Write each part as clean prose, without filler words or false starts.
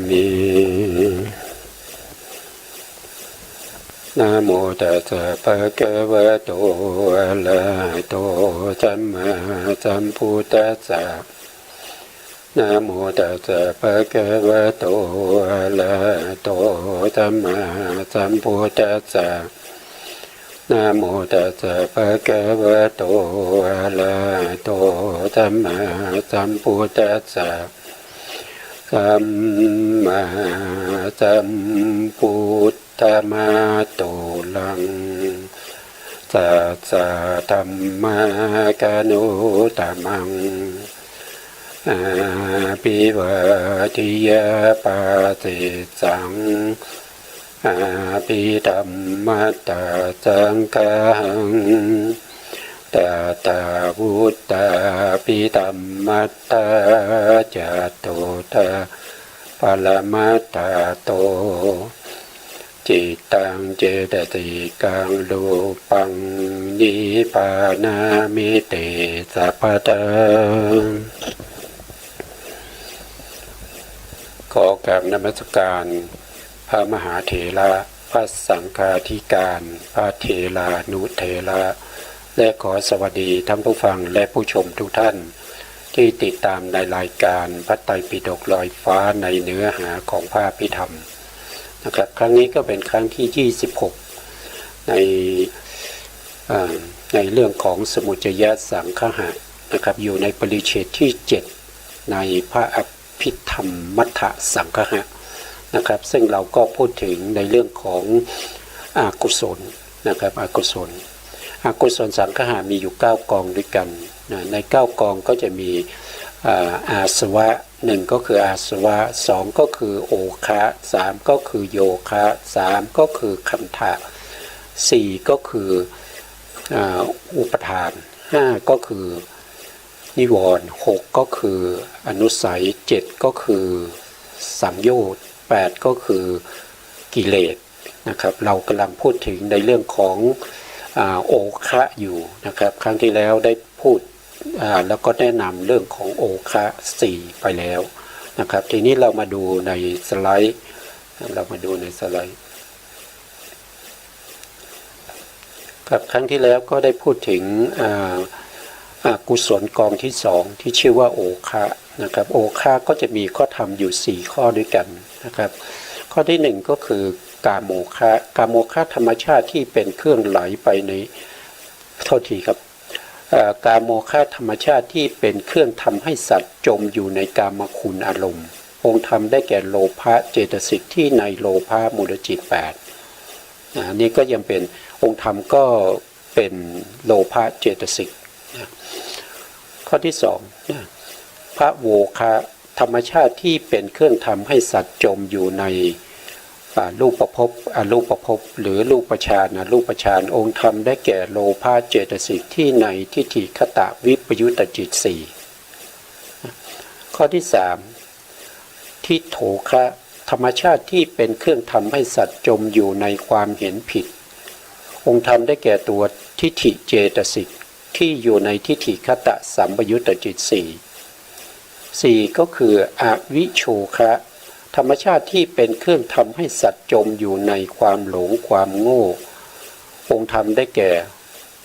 มินะโมตัสสะภะคะวะโตอะระหะโตสัมมาสัมพุทธัสสะนะโมตัสสะภะคะวะโตอะระหะโตสัมมาสัมพุทธัสสะนะโมตัสสะภะคะวะโตอะระหะโตสัมมาสัมพุทธัสสะสัมมาสัมพุทธะมาโตลังสัสสะธัมมากานุตมังอาภิวาทิยาปาติสังอาภิธัมมัตตาสังฆังตถาวุตตาปิธัมมัตตาจัตโตทะปรมัตตาโตจิตตังเจตสิกังรูปังนิพพานามิติสัพพตังขอกราบนมัสการพระมหาเถระพระสังฆาธิการพระเถรานุเถระและขอสวัสดีท่านผู้ฟังและผู้ชมทุกท่านที่ติดตามในรายการพระไตรปิฎกลอยฟ้าในเนื้อหาของพระอภิธรรมนะครับครั้งนี้ก็เป็นครั้งที่26ในเรื่องของสมุจจยสังคหะนะครับอยู่ในปริเฉดที่7ในพระอภิธรรมมัทธสังคหะนะครับซึ่งเราก็พูดถึงในเรื่องของอกุศลนะครับอกุศลสังคหะมีอยู่9กองด้วยกันใน9กองก็จะมีอาสวะ1ก็คืออาสวะ2ก็คือโอคะ3ก็คือโยคะ3ก็คือคันธะ4ก็คืออุปทาน5ก็คือนิวรณ์6ก็คืออนุสัย7ก็คือสังโยชน์8ก็คือกิเลสนะครับเรากำลังพูดถึงในเรื่องของโอคะอยู่นะครับครั้งที่แล้วได้พูดแล้วก็แนะนำเรื่องของโอคะ4ไปแล้วนะครับทีนี้เรามาดูในสไลด์ครับครั้งที่แล้วก็ได้พูดถึงกุศลกองที่2ที่ชื่อว่าโอคะนะครับโอคะก็จะมีข้อธรรมอยู่4ข้อด้วยกันนะครับข้อที่1ก็คือกามโมคะธรรมชาติที่เป็นเครื่องไหลไปในกามโมคะธรรมชาติที่เป็นเครื่องทำให้สัตว์จมอยู่ในกามคุณอารมณ์องค์ธรรมได้แก่โลภะเจตสิกที่ในโลภะมูลจิต8นี่ก็ยังเป็นองค์ธรรมก็เป็นโลภะเจตสิกข้อที่2พระโวคะธรรมชาติที่เป็นเครื่องทำให้สัตว์จมอยู่ในรูปภพอรูปภพหรือรูปฌานอรูปฌานองค์ธรรมได้แก่โลภะเจตสิกที่ในทิฏฐิคตวิปยุตจิต4ข้อที่3ทิฏโถคะธรรมชาติที่เป็นเครื่องทำให้สัตว์จมอยู่ในความเห็นผิดองค์ธรรมได้แก่ตัวทิฏฐิเจตสิกที่อยู่ในทิฏฐิคตสัมปยุตจิต4ก็คืออวิโชคะธรรมชาติที่เป็นเครื่องทำให้สัตว์จมอยู่ในความหลงความโง่องค์ธรรมได้แก่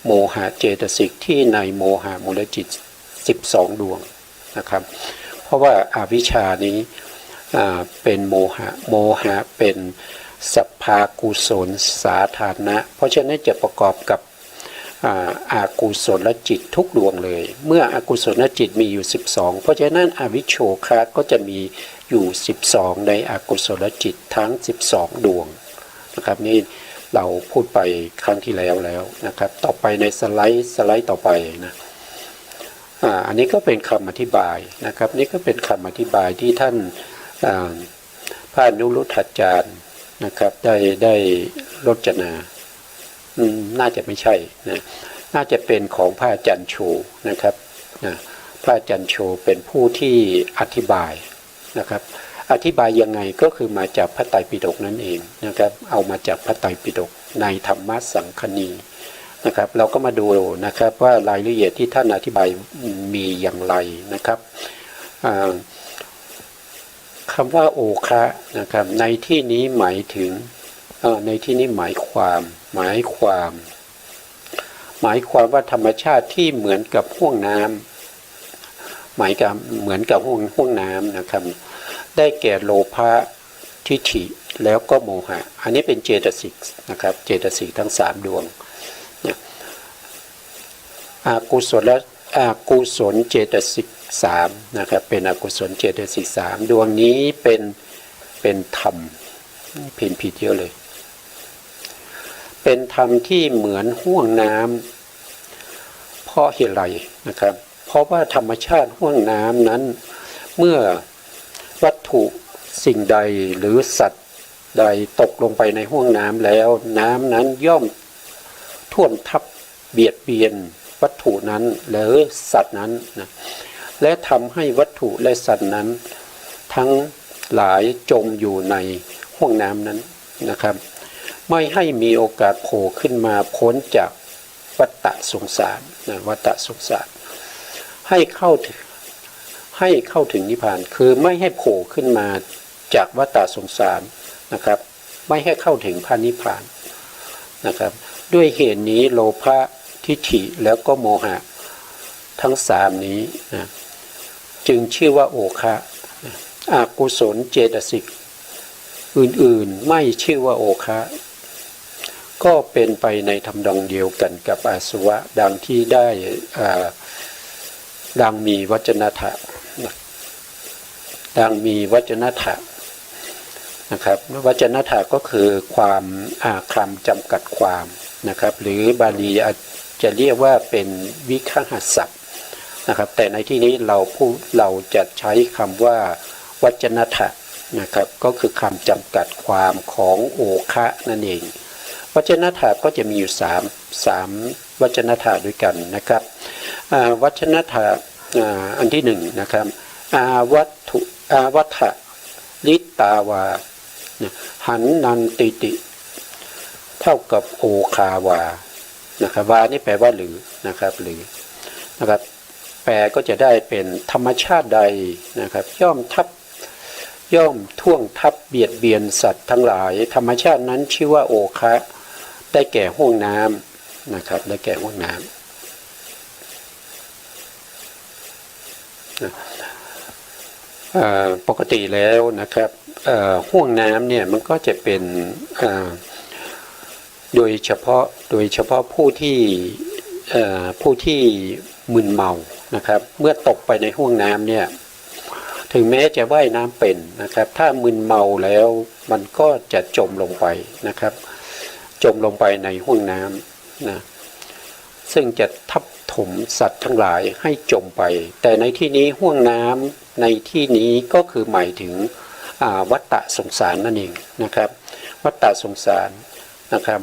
โมหะเจตสิกที่ในโมหะมูลจิต12ดวงนะครับเพราะว่าอาวิชชานี้เป็นโมหะเป็นสัพพากุศลสาธารณะเพราะฉะนั้นจะประกอบกับอากุศลจิตทุกดวงเลยเมื่ออากุศลจิตมีอยู่12เพราะฉะนั้นอวิชโชคะก็จะมีอยู่12ในอกุศลจิตทั้ง12ดวงนะครับนี่เราพูดไปครั้งที่แล้วนะครับต่อไปในสไลด์ต่อไปนะอันนี้ก็เป็นคำอธิบายนะครับนี่ก็เป็นคำอธิบายที่ท่านพระอนุรุทธาจารย์นะครับได้รจนาน่าจะไม่ใช่นะน่าจะเป็นของพระอาจารย์โชนะครับพระอาจารย์โชเป็นผู้ที่อธิบายนะครับอธิบายยังไงก็คือมาจากพระไตรปิฎกนั่นเองนะครับเอามาจากพระไตรปิฎกในธรรมสังคณีนะครับเราก็มาดูนะครับว่ารายละเอียดที่ท่านอธิบายมีอย่างไรนะครับค ำว่าโอคะนะครับในที่นี้หมายถึงในที่นี้หมายความว่าธรรมชาติที่เหมือนกับห้วงน้ำเหมือนกับห้วงน้ำนะครับได้แก่โลภะทิฏฐิแล้วก็โมหะอันนี้เป็นเจตสิกนะครับเจตสิกทั้ง3ดวงอกุศลและอกุศลเจตสิก3นะครับเป็นอกุศลเจตสิก3ดวงนี้เป็นธรรมผิดเยอะเลยเป็นธรรมที่เหมือนห้วงน้ำเพราะเหตุไรนะครับเพราะว่าธรรมชาติห้วงน้ำนั้นเมื่อวัตถุสิ่งใดหรือสัตว์ใดตกลงไปในห้วงน้ำแล้วน้ำนั้นย่อมท่วมทับเบียดเบียนวัตถุนั้นหรือสัตว์นั้นนะและทำให้วัตถุและสัตว์นั้นทั้งหลายจมอยู่ในห้วงน้ำนั้นนะครับไม่ให้มีโอกาสโผล่ขึ้นมาพ้นจากวัฏฏะสงสารนะวัฏฏะสงสารให้เข้าถึงนิพพานคือไม่ให้โผล่ขึ้นมาจากวัฏฏะสงสารนะครับไม่ให้เข้าถึงพระนิพพานนะครับด้วยเหตุนี้โลภะทิฏฐิแล้วก็โมหะทั้ง3นี้นะจึงชื่อว่าโอคะอกุศลเจตสิกอื่นๆไม่ชื่อว่าโอคะก็เป็นไปในทำนองเดียวกันกับอาสวะดังที่ได้ดังมีวจนะถะนะครับวจนะถะก็คือความคำจำกัดความนะครับหรือบาลีจะเรียกว่าเป็นวิคหศัพท์นะครับแต่ในที่นี้เราจะใช้คำว่าวจนะถะนะครับก็คือคำจำกัดความของโอคะนั่นเองวจนะถะก็จะมีอยู่3วจนะถะด้วยกันนะครับวจนะถะอันที่1นะครับวัฏฐลิตาวาหันนันติติเท่ากับโอคาวานะครับวานี่แปลว่าหรือนะครับหรือนะครับแปลก็จะได้เป็นธรรมชาติใดนะครับย่อมท่วงทับเบียดเบียนสัตว์ทั้งหลายธรรมชาตินั้นชื่อว่าโอคะได้แก่ห้วงน้ำนะครับได้แก่ห้วงน้ำปกติแล้วนะครับห้วงน้ำเนี่ยมันก็จะเป็นโดยเฉพาะผู้ที่มึนเมานะครับเมื่อตกไปในห้วงน้ำเนี่ยถึงแม้จะว่ายน้ำเป็นนะครับถ้ามึนเมาแล้วมันก็จะจมลงไปนะครับจมลงไปในห้วงน้ำนะซึ่งจะทับถมสัตว์ทั้งหลายให้จมไปแต่ในที่นี้ห้วงน้ำในที่นี้ก็คือหมายถึงวัฏฏะสงสารนั่นเองนะครับวัฏฏะสงสารนะครับ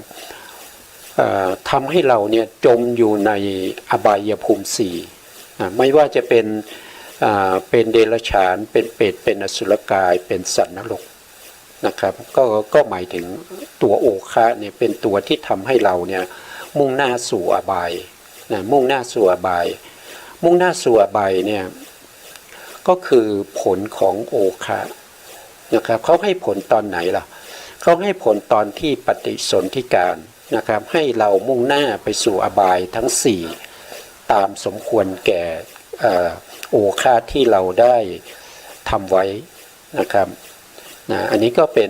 ทำให้เราเนี่ยจมอยู่ในอบายภูมิ4ไม่ว่าจะเป็นเดรัจฉานเป็นเปรตเป็นอสุรกายเป็นสัตว์นรกนะครับก็หมายถึงตัวโอคะเนี่ยเป็นตัวที่ทำให้เราเนี่ยมุ่งหน้าสู่อบายมุ่งหน้าสู่อบายเนี่ยก็คือผลของโอคะนะครับเขาให้ผลตอนไหนล่ะเขาให้ผลตอนที่ปฏิสนธิการนะครับให้เรามุ่งหน้าไปสู่อบายทั้ง4ตามสมควรแก่โอคะที่เราได้ทำไว้นะครับอันนี้ก็เป็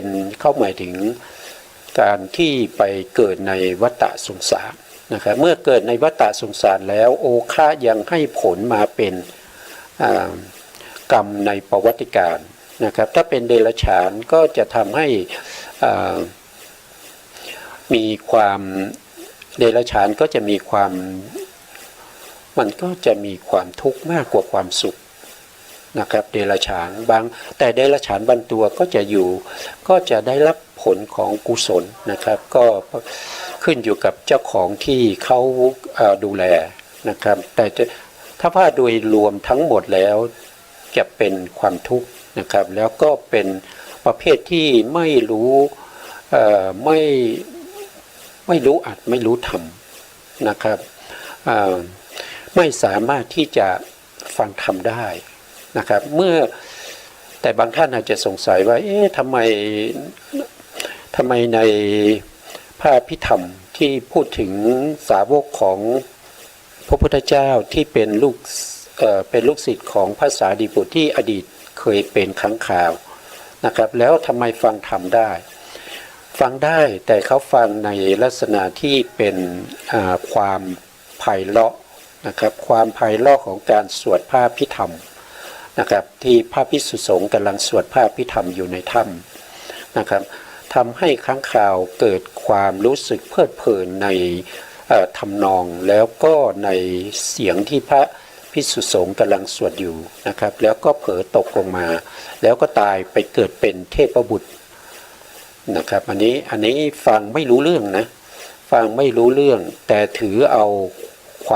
นเข้าหมายถึงการที่ไปเกิดในวัฏฏะสงสารนะครับเมื่อเกิดในวัฏฏะสงสารแล้วโอคะยังให้ผลมาเป็นกรรมในประวัติการนะครับถ้าเป็นเดรัจฉานก็จะทำให้มีความเดรัจฉานก็จะมีความมันก็จะมีความทุกข์มากกว่าความสุขนะครับเดรัจฉานแต่เดรัจฉานบางตัวก็จะได้รับผลของกุศลนะครับก็ขึ้นอยู่กับเจ้าของที่เขาดูแลนะครับแต่ถ้าว่าโดยรวมทั้งหมดแล้วจะเป็นความทุกข์นะครับแล้วก็เป็นประเภทที่ไม่รู้ไม่รู้อัดไม่รู้ทำนะครับไม่สามารถที่จะฟังธรรมได้ นะครับแต่บางท่านอาจจะสงสัยว่าทำไมในพระอภิธรรมที่พูดถึงสาวกของพระพุทธเจ้าที่เป็นลูกศิษย์ของพระสารีบุตรที่อดีตเคยเป็นครั้งคราวนะครับแล้วทำไมฟังธรรมได้แต่เขาฟังในลักษณะที่เป็นความไพเราะนะครับความไพเราะของการสวดพระอภิธรรมนะครับที่พระภิกษุสงฆ์กำลังสวดพระอภิธรรมอยู่ในถ้ำนะครับทำให้ค้างคาวเกิดความรู้สึกเพลิดเพลินในทำนองแล้วก็ในเสียงที่พระภิกษุสงฆ์กำลังสวดอยู่นะครับแล้วก็เผลอตกลงมาแล้วก็ตายไปเกิดเป็นเทพบุตรนะครับอันนี้ฟังไม่รู้เรื่องนะฟังไม่รู้เรื่องแต่ถือเอาคว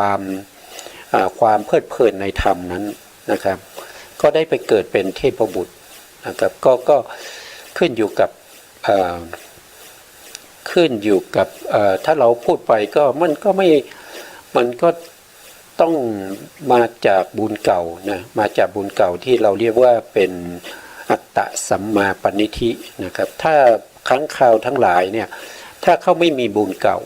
ามเพลิดเพลินในธรรมนั้นนะครับก็ได้ไปเกิดเป็นเทพบุตรนะครับก็ขึ้นอยู่กับถ้าเราพูดไปก็มันก็ต้องมาจากบุญเก่านะมาจากบุญเก่าที่เราเรียกว่าเป็นอัตตสัมมาปณิธินะครับถ้าค้างคาวทั้งหลายเนี่ยถ้าเขาไม่มีบุญเก่า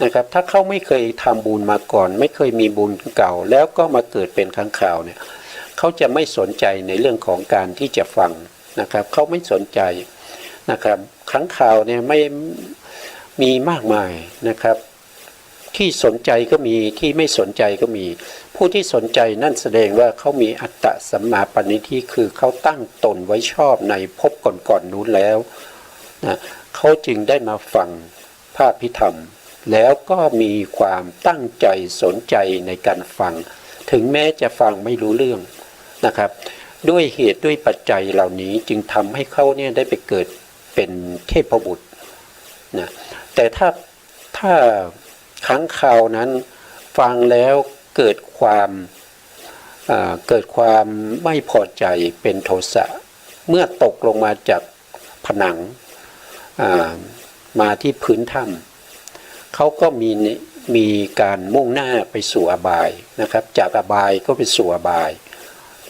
นะครับถ้าเขาไม่เคยทำบุญมาก่อนไม่เคยมีบุญเก่าแล้วก็มาเกิดเป็นค้างคาวเนี่ยเขาจะไม่สนใจในเรื่องของการที่จะฟังนะครับเขาไม่สนใจนะครับค้างคาวเนี่ยไม่มีมากมายนะครับที่สนใจก็มีที่ไม่สนใจก็มีผู้ที่สนใจนั่นแสดงว่าเขามีอัตตสัมมาปณิธิคือเขาตั้งตนไว้ชอบในภพก่อนๆนู้นแล้วนะเขาจึงได้มาฟังพระอภิธรรมแล้วก็มีความตั้งใจสนใจในการฟังถึงแม้จะฟังไม่รู้เรื่องนะครับด้วยเหตุด้วยปัจจัยเหล่านี้จึงทำให้เขาเนี่ยได้ไปเกิดเป็นเทพบุตรนะแต่ถ้าค้างคาวนั้นฟังแล้วเกิดความไม่พอใจเป็นโทสะเมื่อตกลงมาจากผนังมาที่พื้นถ้ำเขาก็มีการมุ่งหน้าไปสู่อบายนะครับจากอบายก็ไปสู่อบาย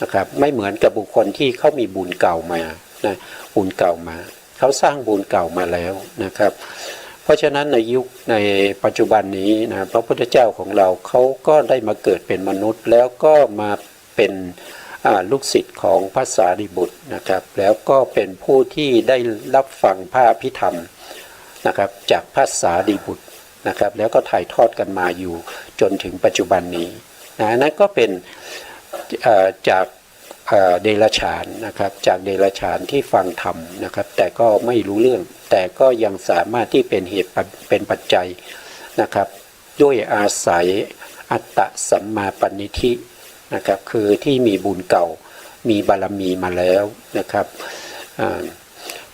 นะครับไม่เหมือนกับบุคคลที่เขามีบุญเก่ามานะบุญเก่ามาเขาสร้างบุญเก่ามาแล้วนะครับเพราะฉะนั้นในปัจจุบันนี้นะพระพุทธเจ้าของเราเขาก็ได้มาเกิดเป็นมนุษย์แล้วก็มาเป็นลูกศิษย์ของพระสารีบุตรนะครับแล้วก็เป็นผู้ที่ได้รับฟังพระอภิธรรมนะครับจากพระสารีบุตรนะครับแล้วก็ถ่ายทอดกันมาอยู่จนถึงปัจจุบันนี้นะนั่นก็เป็นจากเดรัจฉานนะครับจากเดรัจฉานที่ฟังธรรมนะครับแต่ก็ไม่รู้เรื่องแต่ก็ยังสามารถที่เป็นเหตุเป็นปัจจัยนะครับด้วยอาศัยอัตตสัมมาปณิธินะครับคือที่มีบุญเก่ามีบารมีมาแล้วนะครับ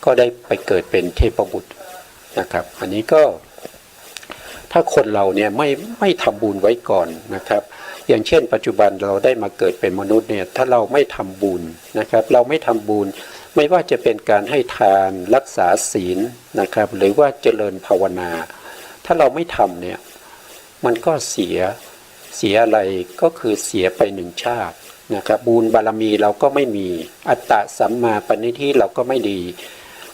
ก็ได้ไปเกิดเป็นเทพบุตรนะครับอันนี้ก็ถ้าคนเราเนี่ยไม่ทำบุญไว้ก่อนนะครับอย่างเช่นปัจจุบันเราได้มาเกิดเป็นมนุษย์เนี่ยถ้าเราไม่ทำบุญนะครับเราไม่ทำบุญไม่ว่าจะเป็นการให้ทานรักษาศีลนะครับหรือว่าเจริญภาวนาถ้าเราไม่ทำเนี่ยมันก็เสียอะไรก็คือเสียไปหนึ่งชาตินะครับบุญบารมีเราก็ไม่มีอัตตสัมมาปณิธิเราก็ไม่ดี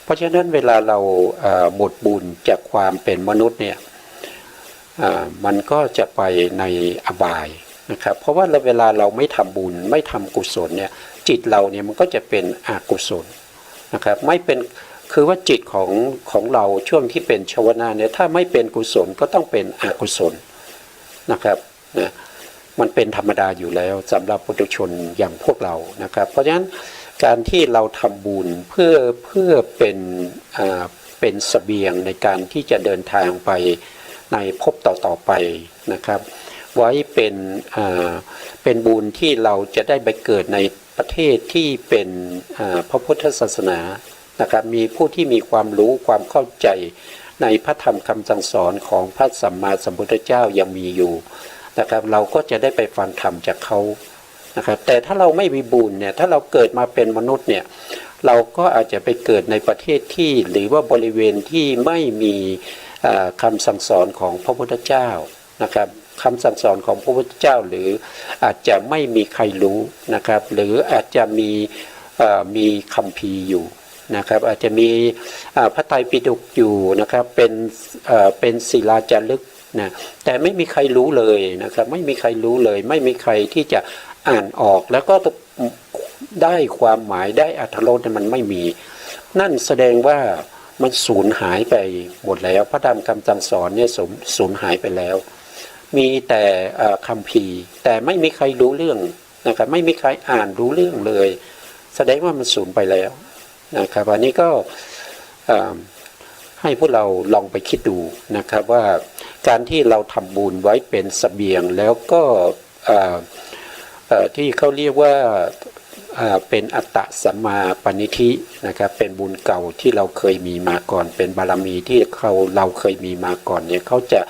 เพราะฉะนั้นเวลาเราหมดบุญจากความเป็นมนุษย์เนี่ยมันก็จะไปในอบายนะครับเพราะว่าเวลาเราไม่ทำบุญไม่ทำกุศลเนี่ยจิตเราเนี่ยมันก็จะเป็นอกุศลนะครับไม่เป็นคือว่าจิตของเราช่วงที่เป็นชวนาเนี่ยถ้าไม่เป็นกุศลก็ต้องเป็นอกุศลนะครับนะมันเป็นธรรมดาอยู่แล้วสำหรับปุถุชนอย่างพวกเรานะครับเพราะฉะนั้นการที่เราทำบุญเพื่อเป็นเสบียงในการที่จะเดินทางไปในภพต่อไปนะครับไว้เป็นบุญที่เราจะได้ไปเกิดในประเทศที่เป็นพระพุทธศาสนานะครับมีผู้ที่มีความรู้ความเข้าใจในพระธรรมคำสั่งสอนของพระสัมมาสัมพุทธเจ้ายังมีอยู่นะครับเราก็จะได้ไปฟังธรรมจากเขานะครับแต่ถ้าเราไม่มีบุญเนี่ยถ้าเราเกิดมาเป็นมนุษย์เนี่ยเราก็อาจจะไปเกิดในประเทศที่หรือว่าบริเวณที่ไม่มีคำสั่งสอนของพระพุทธเจ้านะครับ คำสั่งสอนของพระพุทธเจ้าหรืออาจจะไม่มีใครรู้นะครับหรืออาจจะมีคัมภีร์อยู่นะครับอาจจะมีพระไตรปิฎกอยู่นะครับเป็นศิลาจารึกนะแต่ไม่มีใครรู้เลยนะครับไม่มีใครรู้เลยไม่มีใครที่จะอ่านออกแล้วก็ได้ความหมายได้อรรถรสมันไม่มีนั่นแสดงว่ามันสูญหายไปหมดแล้วพระธรรมคำสั่งสอนเนี่ยสูญหายไปแล้วมีแต่คัมภีร์แต่ไม่มีใครรู้เรื่องนะครับไม่มีใครอ่านรู้เรื่องเลยแสดงว่ามันสูญไปแล้วนะครับอันนี้ก็ให้พวกเราลองไปคิดดูนะครับว่าการที่เราทำบุญไว้เป็นเสบียงแล้วก็ที่เขาเรียกว่าเป็นอัตตสัมมาปณิธินะครับเป็นบุญเก่าที่เราเคยมีมาก่อนเป็นบารมีที่เราเคยมีมาก่อนเนี่ยเขาจะ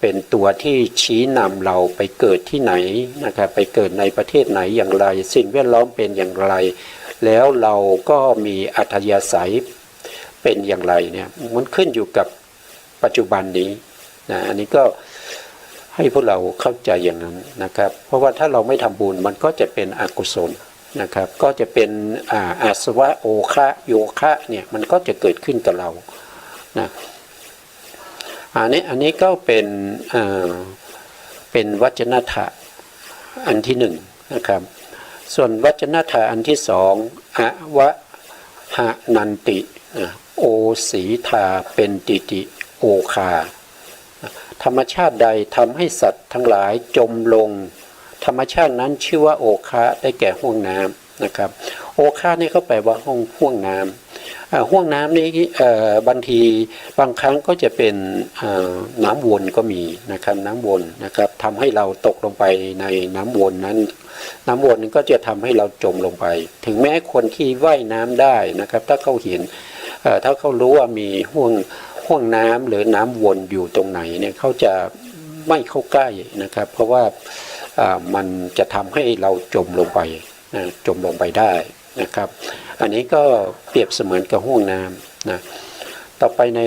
เป็นตัวที่ชี้นำเราไปเกิดที่ไหนนะครับไปเกิดในประเทศไหนอย่างไรสิ่งแวดล้อมเป็นอย่างไรแล้วเราก็มีอัธยาศัยเป็นอย่างไรเนี่ยมันขึ้นอยู่กับปัจจุบันนี้นะอันนี้ก็ให้พวกเราเข้าใจอย่างนั้นนะครับเพราะว่าถ้าเราไม่ทำบุญมันก็จะเป็นอกุศลนะครับก็จะเป็นอาสวะโอคะโยคะเนี่ยมันก็จะเกิดขึ้นกับเรานะอันนี้ก็เป็นวัจนถะอันที่หนึ่งนะครับส่วนวัจนถะอันที่สองอวะหะนันติโอสีธาเป็นติติโอคาธรรมชาติใดทำให้สัตว์ทั้งหลายจมลงธรรมชาตินั้นชื่อว่าโอคะได้แก่ห้วงน้ำนะครับโอคะนี่เขาแปลว่าห้วงน้ำห้วงน้ำนี้บางครั้งก็จะเป็นน้ำวนก็มีนะครับน้ำวนนะครับทำให้เราตกลงไปในน้ำวนนั้นน้ำวนก็จะทำให้เราจมลงไปถึงแม้คนที่ว่ายน้ำได้นะครับถ้าเขาเห็นถ้าเขารู้ว่ามีห้วงน้ำหรือน้ำวนอยู่ตรงไหนเนี่ยเขาจะไม่เข้าใกล้นะครับเพราะว่ามันจะทำให้เราจมลงไปจมลงไปได้นะครับอันนี้ก็เปรียบเสมือนกับห้วงน้ำนะต่อไปใน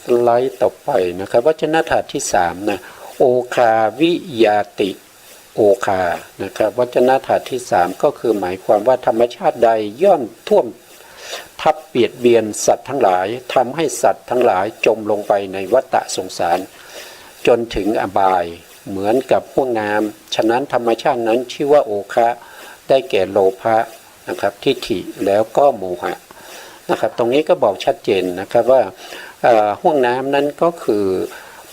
สไลด์ต่อไปนะครับวจนะถาดที่3นะโอคาวิยาติโอคานะครับวจนะถาดที่3ก็คือหมายความว่าธรรมชาติใดย่อมท่วมทับเบียดเบียนสัตว์ทั้งหลายทำให้สัตว์ทั้งหลายจมลงไปในวัฏสงสารจนถึงอบายเหมือนกับห้วงน้ำฉะนั้นธรรมชาตินั้นชื่อว่าโอคะได้แก่โลภะนะครับทิฏฐิแล้วก็โมหะนะครับตรงนี้ก็บอกชัดเจนนะครับว่าห้วงน้ำนั้นก็คือ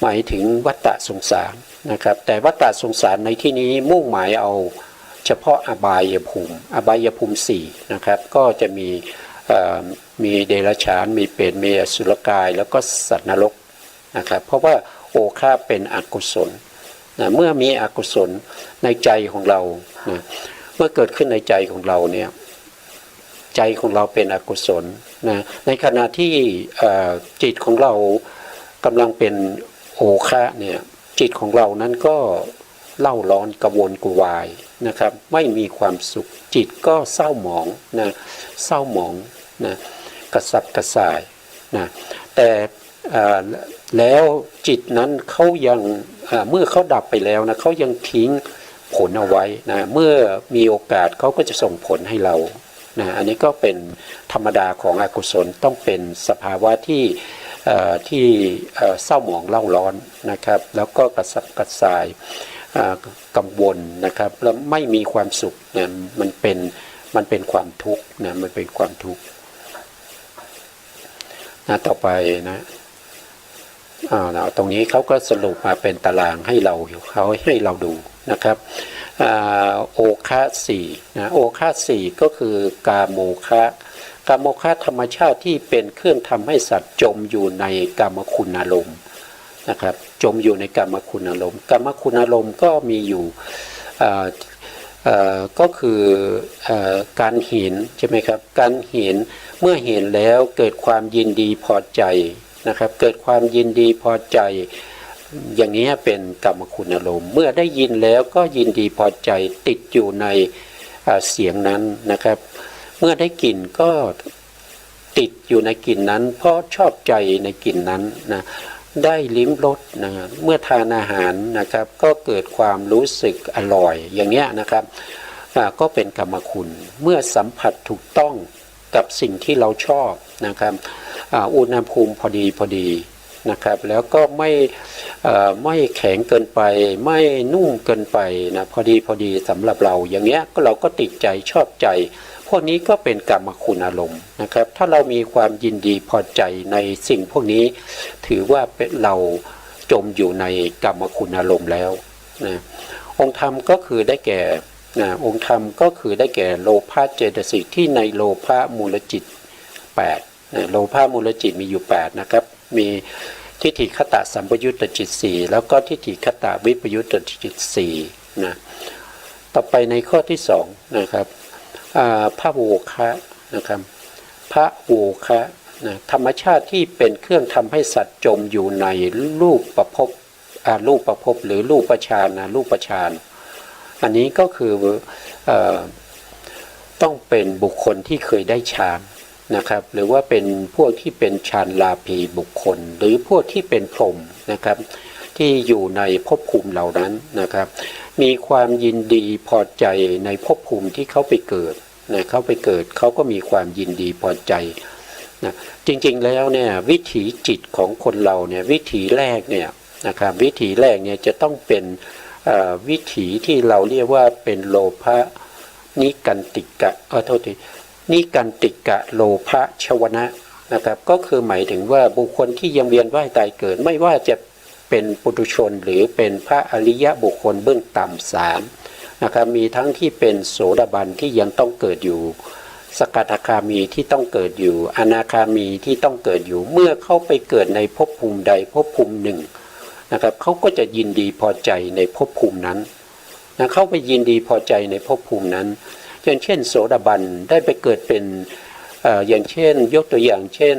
หมายถึงวัฏสงสารนะครับแต่วัฏสงสารในที่นี้มุ่งหมายเอาเฉพาะอบายภูมิ4นะครับก็จะมีเดรัจฉานมีเปรตมีอสุรกายแล้วก็สัตว์นรกนะครับเพราะว่าโอฆะเป็นอกุศลนะเมื่อมีอกุศลในใจของเรานะเมื่อเกิดขึ้นในใจของเราเนี่ยใจของเราเป็นอกุศลนะในขณะที่จิตของเรากำลังเป็นโอฆะเนี่ยจิตของเรานั้นก็เล่าร้อนกระวนกระวายนะครับไม่มีความสุขจิตก็เศร้าหมองนะเศร้าหมองนะกระสับกระส่ายนะแต่แล้วจิตนั้นเขายังเมื่อเขาดับไปแล้วนะเขายังทิ้งผลเอาไว้นะเมื่อมีโอกาสเขาก็จะส่งผลให้เรานะอันนี้ก็เป็นธรรมดาของอกุศลต้องเป็นสภาวะที่เศร้าหมองเล่าร้อนนะครับแล้วก็กระสับกระส่ายกังวลนะครับแล้วไม่มีความสุขนะมันเป็นความทุกข์นะมันเป็นความทุกข์นะต่อไปนะตรงนี้เขาก็สรุปมาเป็นตารางให้เราดูนะครับโอฆะ4นะโอฆะ4ก็คือกาโมฆะธรรมชาติที่เป็นเครื่องทำให้สัตว์จมอยู่ในกามคุณอารมณ์นะครับจมอยู่ในกามคุณอารมณ์กามคุณอารมณ์ก็มีอยู่ก็คือการเห็นใช่ไหมครับการเห็นเมื่อเห็นแล้วเกิดความยินดีพอใจนะครับเกิดความยินดีพอใจอย่างนี้เป็นกามคุณอารมณ์เมื่อได้ยินแล้วก็ยินดีพอใจติดอยู่ในเสียงนั้นนะครับเมื่อได้กลิ่นก็ติดอยู่ในกลิ่นนั้นเพราะชอบใจในกลิ่นนั้นนะ ได้ลิ้มรสนะเมื่อทานอาหารนะครับก็เกิดความรู้สึกอร่อยอย่างเนี้ยนะครับก็เป็นกรรมคุณเมื่อสัมผัสถูกต้องกับสิ่งที่เราชอบนะครับอุณหภูมิพอดีนะครับแล้วก็ไม่แข็งเกินไปไม่นุ่มเกินไปนะพอดีสำหรับเราอย่างเงี้ยก็เราก็ติดใจชอบใจพวกนี้ก็เป็นกรรมคุณอารมณ์นะครับถ้าเรามีความยินดีพอใจในสิ่งพวกนี้ถือว่าเป็นเราจมอยู่ในกรรมคุณอารมณ์แล้วนะองค์ธรรมก็คือได้แก่องค์ธรรมก็คือได้แก่โลภะเจตสิกที่ในโลภะมูลจิต8โลภะมูลจิตมีอยู่8นะครับมีทิฏฐิคตสัมปยุตตจิต4แล้วก็ทิฏฐิคตวิปยุตตจิต4นะต่อไปในข้อที่2นะครับพระโวคะนะครับพระโวคะนะธรรมชาติที่เป็นเครื่องทำให้สัตว์จมอยู่ในรูปประพบรูปประพบหรือรูปฌานรูปฌานอันนี้ก็คือต้องเป็นบุคคลที่เคยได้ฌานนะครับหรือว่าเป็นพวกที่เป็นฌานลาภีบุคคลหรือพวกที่เป็นพรหมนะครับที่อยู่ในภพภูมิเหล่านั้นนะครับมีความยินดีพอใจในภพภูมิที่เขาไปเกิดนะเขาไปเกิดเขาก็มีความยินดีพอใจนะจริงๆแล้วเนี่ยวิถีจิตของคนเราเนี่ยวิถีแรกเนี่ยนะครับวิถีแรกเนี่ยจะต้องเป็นวิถีที่เราเรียกว่าเป็นโลภะนิกันติกะโทษทีนิกันติกะโลภะชวนะนะครับก็คือหมายถึงว่าบุคคลที่ยังเวียนว่ายตายเกิดไม่ว่าจะเป็นปุถุชนหรือเป็นพระอริยะบุคคลเบื้องต่ำ3นะครับมีทั้งที่เป็นโสดาบันที่ยังต้องเกิดอยู่สกทาคามีที่ต้องเกิดอยู่อนาคามีที่ต้องเกิดอยู่เมื่อเข้าไปเกิดในภพภูมิใดภพภูมิหนึ่งนะครับเขาก็จะยินดีพอใจในภพภูมินั้นนะเข้าไปยินดีพอใจในภพภูมินั้นอย่างเช่นโสดาบันได้ไปเกิดเป็นอย่างเช่นยกตัวอย่างเช่น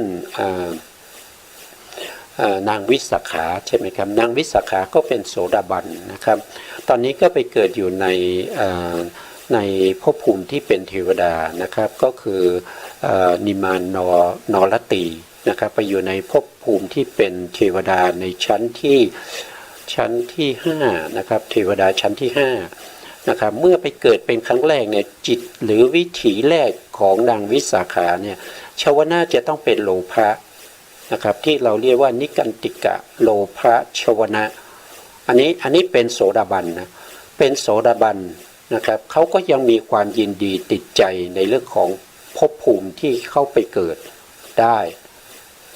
นางวิสาขาใช่ไหมครับนางวิสาขาก็เป็นโสดาบันนะครับตอนนี้ก็ไปเกิดอยู่ในภพภูมิที่เป็นเทวดานะครับก็คือนิมานนรตีนะครับไปอยู่ในภพภูมิที่เป็นเทวดาในชั้นที่5นะครับเทวดาชั้นที่5นะครับเมื่อไปเกิดเป็นครั้งแรกเนี่ยจิตหรือวิถีแรกของนางวิสาขาเนี่ยชาวนาจะต้องเป็นโลภะนะครับที่เราเรียกว่านิกันติกะโลภะชวนะอันนี้เป็นโสดาบันนะเป็นโสดาบันนะครับเขาก็ยังมีความยินดีติดใจในเรื่องของภพภูมิที่เข้าไปเกิดได้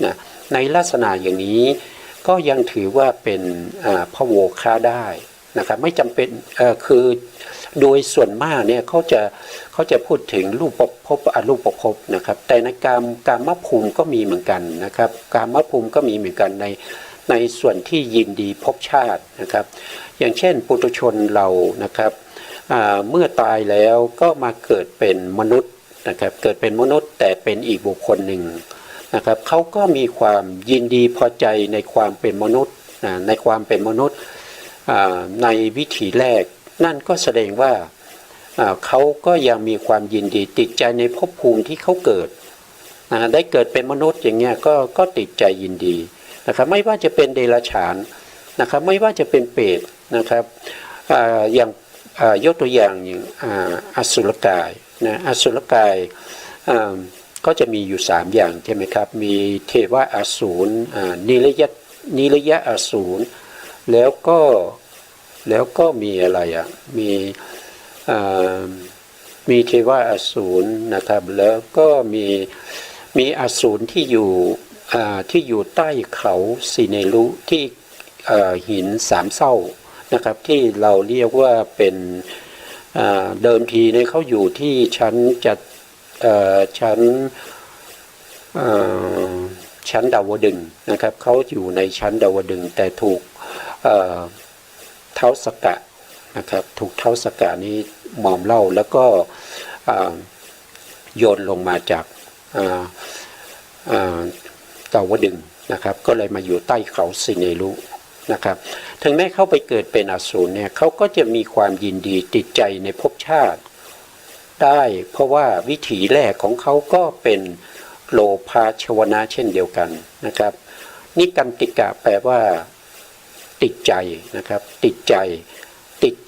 นะในลักษณะอย่างนี้ก็ยังถือว่าเป็นพระโวคะได้นะครับไม่จำเป็นคือโดยส่วนมากเนี่ยเขาจะพูดถึงรูปภพอรูปภพนะครับแต่ในกามภูมิก็มีเหมือนกันนะครับกามภูมิก็มีเหมือนกันในส่วนที่ยินดีภพชาตินะครับอย่างเช่นปุถุชนเรานะครับเมื่อตายแล้วก็มาเกิดเป็นมนุษย์นะครับเกิดเป็นมนุษย์แต่เป็นอีกบุคคลหนึ่งนะครับเขาก็มีความยินดีพอใจในความเป็นมนุษย์ในความเป็นมนุษย์ในวิถีแรกนั่นก็แสดงว่าเขาก็ยังมีความยินดีติดใจในภพภูมิที่เขาเกิดได้เกิดเป็นมนุษย์อย่างเงี้ยก็ติดใจยินดีนะครับไม่ว่าจะเป็นเดรัจฉานนะครับไม่ว่าจะเป็นเปรตนะครับอย่างยกตัวอย่างอสุรกายนะอสุรกายก็จะมีอยู่3อย่างใช่ไหมครับมีเทวะอสูรนิรยะอสูรแล้วก็มีอะไรมีเทวะอสูรนะครับแล้วก็มีอสูรที่อยู่ใต้เขาสิเนรุที่หิน3เศร้านะครับที่เราเรียกว่าเป็นเดิมทีเนี่ยเขาอยู่ที่ชั้นดาวดึงส์นะครับเขาอยู่ในชั้นดาวดึงส์แต่ถูกเท้าสกะนะครับถูกเท้าสกะนี้หม่อมเหล้าแล้วก็โยนลงมาจากดาวดึงส์นะครับก็เลยมาอยู่ใต้เขาสิเนรุนะครับถึงแม้เข้าไปเกิดเป็นอสูรเนี่ยเขาก็จะมีความยินดีติดใจในภพชาติได้เพราะว่าวิถีแรกของเขาก็เป็นโลภะชวนะเช่นเดียวกันนะครับ นิกันติกะแปลว่าติดใจนะครับติดใ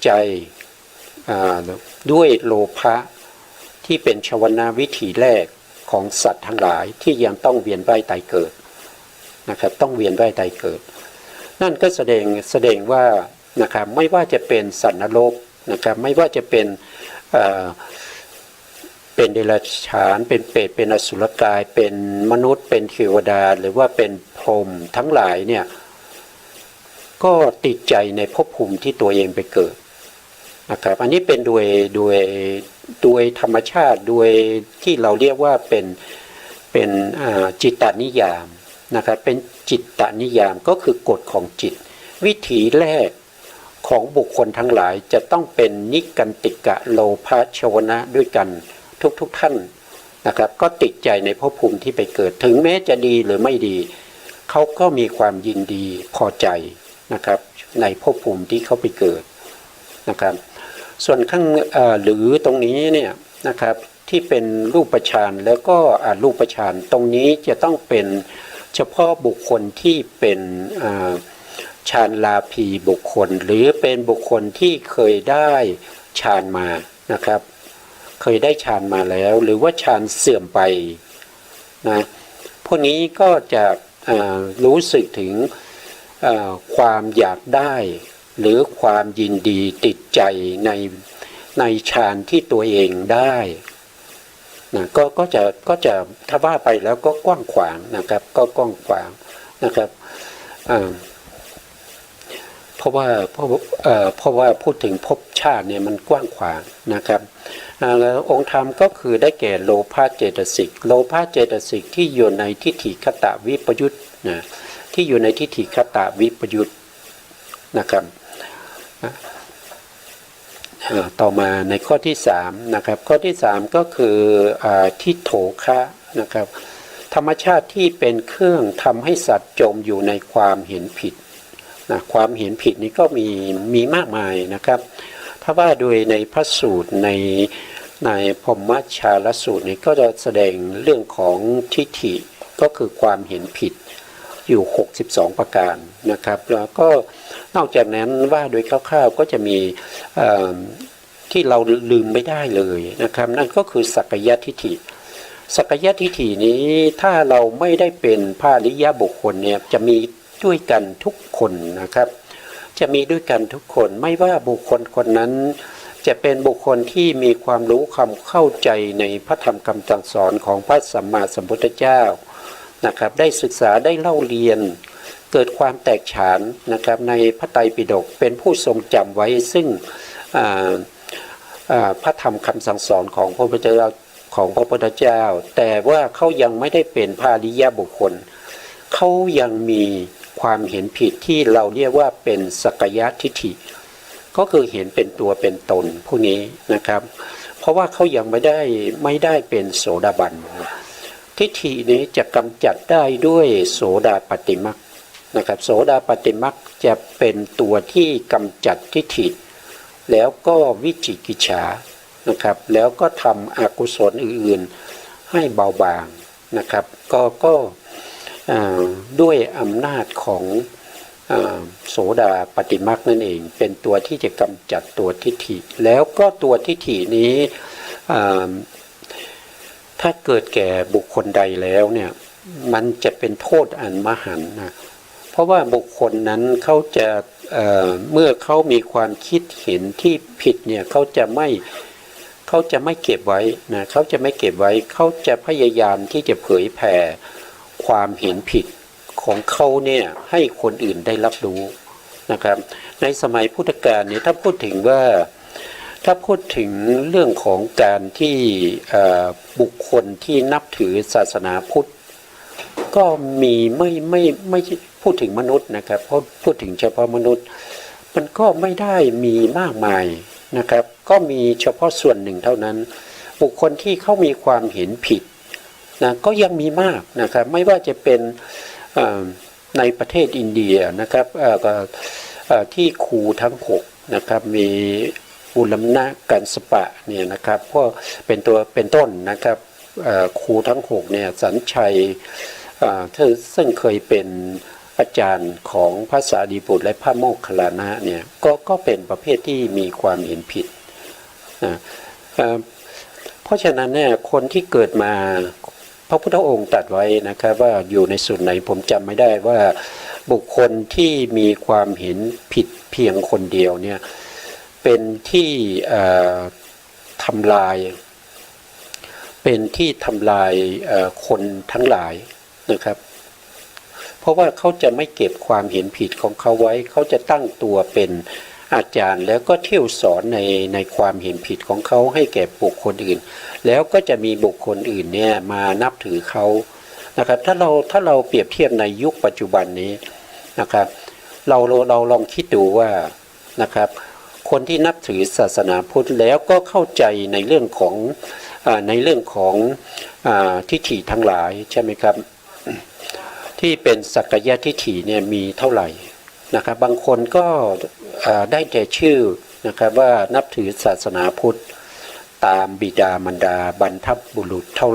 จด้วยโลภะที่เป็นชวนาวิถีแรกของสัตว์ทั้งหลายที่ยังต้องเวียนว่ายตายเกิดนะครับต้องเวียนว่ายตายเกิดนั่นก็แสดงว่านะครับไม่ว่าจะเป็นสัตว์นรกนะครับไม่ว่าจะเป็นเดรัจฉานเป็นเปรตเป็นอสุรกายเป็นมนุษย์เป็นเทวดาหรือว่าเป็นพรหมทั้งหลายเนี่ยก็ติดใจในภพภูมิที่ตัวเองไปเกิดนะครับอันนี้เป็นโดยธรรมชาติโดยที่เราเรียกว่าเป็นจิตตนิยามนะครับเป็นจิตตนิยามก็คือกฎของจิตวิถีแรกของบุคคลทั้งหลายจะต้องเป็นนิกันติกะโลภะชวนะด้วยกันทุกท่านนะครับก็ติดใจในภพภูมิที่ไปเกิดถึงแม้จะดีหรือไม่ดีเขาก็มีความยินดีพอใจนะครับในภพภูมิที่เขาไปเกิดนะครับส่วนข้างหรือตรงนี้เนี่ยนะครับที่เป็นรูปฌานแล้วก็อรูปฌานตรงนี้จะต้องเป็นเฉพาะบุคคลที่เป็นฌานลาภีบุคคลหรือเป็นบุคคลที่เคยได้ฌานมานะครับเคยได้ฌานมาแล้วหรือว่าฌานเสื่อมไปนะพวกนี้ก็จะรู้สึกถึงความอยากได้หรือความยินดีติดใจในฌานที่ตัวเองได้นะก็จะถ้าว่าไปแล้วก็กว้างขวางนะครับก็กว้างขวางนะครับเพราะว่าพูดถึงภพชาติเนี่ยมันกว้างขวางนะครับแล้วองค์ธรรมก็คือได้แก่โลภะเจตสิกโลภะเจตสิกที่อยู่ในทิฏฐิคตวิปยุตนะที่อยู่ในทิฏฐิคตวิปยุตนะครับต่อมาในข้อที่3นะครับข้อที่3ก็คือทิฏโถคะนะครับธรรมชาติที่เป็นเครื่องทำให้สัตว์จมอยู่ในความเห็นผิดนะความเห็นผิดนี้ก็มีมากมายนะครับถ้าว่าโดยในพระสูตรในพรหมชาลสูตรนี้ก็จะแสดงเรื่องของทิฏฐิก็คือความเห็นผิดอยู่62ประการนะครับแล้วก็นอกจากนั้นว่าโดยคร่าวๆก็จะมีที่เราลืมไม่ได้เลยนะครับนั่นก็คือสักยทิฏฐิสักยทิฏฐินี้ถ้าเราไม่ได้เป็นพระอริยบุคคลเนี่ยจะมีด้วยกันทุกคนนะครับจะมีด้วยกันทุกคนไม่ว่าบุคคลคนนั้นจะเป็นบุคคลที่มีความรู้ความเข้าใจในพระธรรมคำสั่งสอนของพระสัมมาสัมพุทธเจ้านะครับได้ศึกษาได้เล่าเรียนเกิดความแตกฉานนะครับในพระไตรปิฎกเป็นผู้ทรงจำไว้ซึ่งพระธรรมคำสั่งสอนของพระพุทธเจ้าแต่ว่าเขายังไม่ได้เป็นพระอริยบุคคลเขายังมีความเห็นผิดที่เราเรียกว่าเป็นสักยทิฏฐิก็คือเห็นเป็นตัวเป็นตนผู้นี้นะครับเพราะว่าเขายังไม่ได้เป็นโสดาบันทิฏฐินี้จะกำจัดได้ด้วยโสดาปัตติมรรคนะครับโสดาปัตติมรรคจะเป็นตัวที่กำจัดทิฏฐิแล้วก็วิจิกิจฉานะครับแล้วก็ทำอกุศลอื่นๆให้เบาบางนะครับก็ด้วยอำนาจของโสดาปัตติมรรคนั่นเองเป็นตัวที่จะกำจัดตัวทิฏฐิแล้วก็ตัวทิฏฐินี้ถ้าเกิดแก่บุคคลใดแล้วเนี่ยมันจะเป็นโทษอันมหันต์นะเพราะว่าบุคคลนั้นเขาจะเมื่อเขามีความคิดเห็นที่ผิดเนี่ยเขาจะไม่เก็บไว้นะเขาจะไม่เก็บไว้เขาจะพยายามที่จะเผยแผ่ความเห็นผิดของเขาเนี่ยให้คนอื่นได้รับรู้นะครับในสมัยพุทธกาลเนี่ยถ้าพูดถึงเรื่องของการที่บุคคลที่นับถือศาสนาพุทธก็มีไม่พูดถึงมนุษย์นะครับเพราะพูดถึงเฉพาะมนุษย์มันก็ไม่ได้มีมากมายนะครับก็มีเฉพาะส่วนหนึ่งเท่านั้นบุคคลที่เขามีความเห็นผิดนะก็ยังมีมากนะครับไม่ว่าจะเป็นในประเทศอินเดียนะครับที่ครูทั้ง6นะครับมีอุลัมนะกันสปะเนี่ยนะครับก็เป็นต้นนะครับครูทั้ง6เนี่ยสัญชัยซึ่งเคยเป็น อาจารย์ของพระสารีบุตรและพระโมคคัลลานะเนี่ยก็เป็นประเภทที่มีความเห็นผิดนะเพราะฉะนั้นเนี่ยคนที่เกิดมาพระพุทธองค์ตรัสไว้นะครับว่าอยู่ในส่วนไหนผมจำไม่ได้ว่าบุคคลที่มีความเห็นผิดเพียงคนเดียวเนี่ยเป็นที่ทำลายคนทั้งหลายนะครับเพราะว่าเขาจะไม่เก็บความเห็นผิดของเขาไว้เขาจะตั้งตัวเป็นอาจารย์แล้วก็เที่ยวสอนในความเห็นผิดของเขาให้แก่บุคคลอื่นแล้วก็จะมีบุคคลอื่นเนี่ยมานับถือเขานะครับถ้าเราเปรียบเทียบในยุคปัจจุบันนี้นะครับเราลองคิดดูว่านะครับคนที่นับถือศาสนาพุทธแล้วก็เข้าใจในเรื่องของทิฏฐิทั้งหลายใช่ไหมครับที่เป็นสักกายทิฏฐิเนี่ยมีเท่าไหร่นะครับบางคนก็ได้แต่ชื่อนะครับว่านับถือศาสนาพุทธตามบิดามารดาบรรพบุรุษเท่า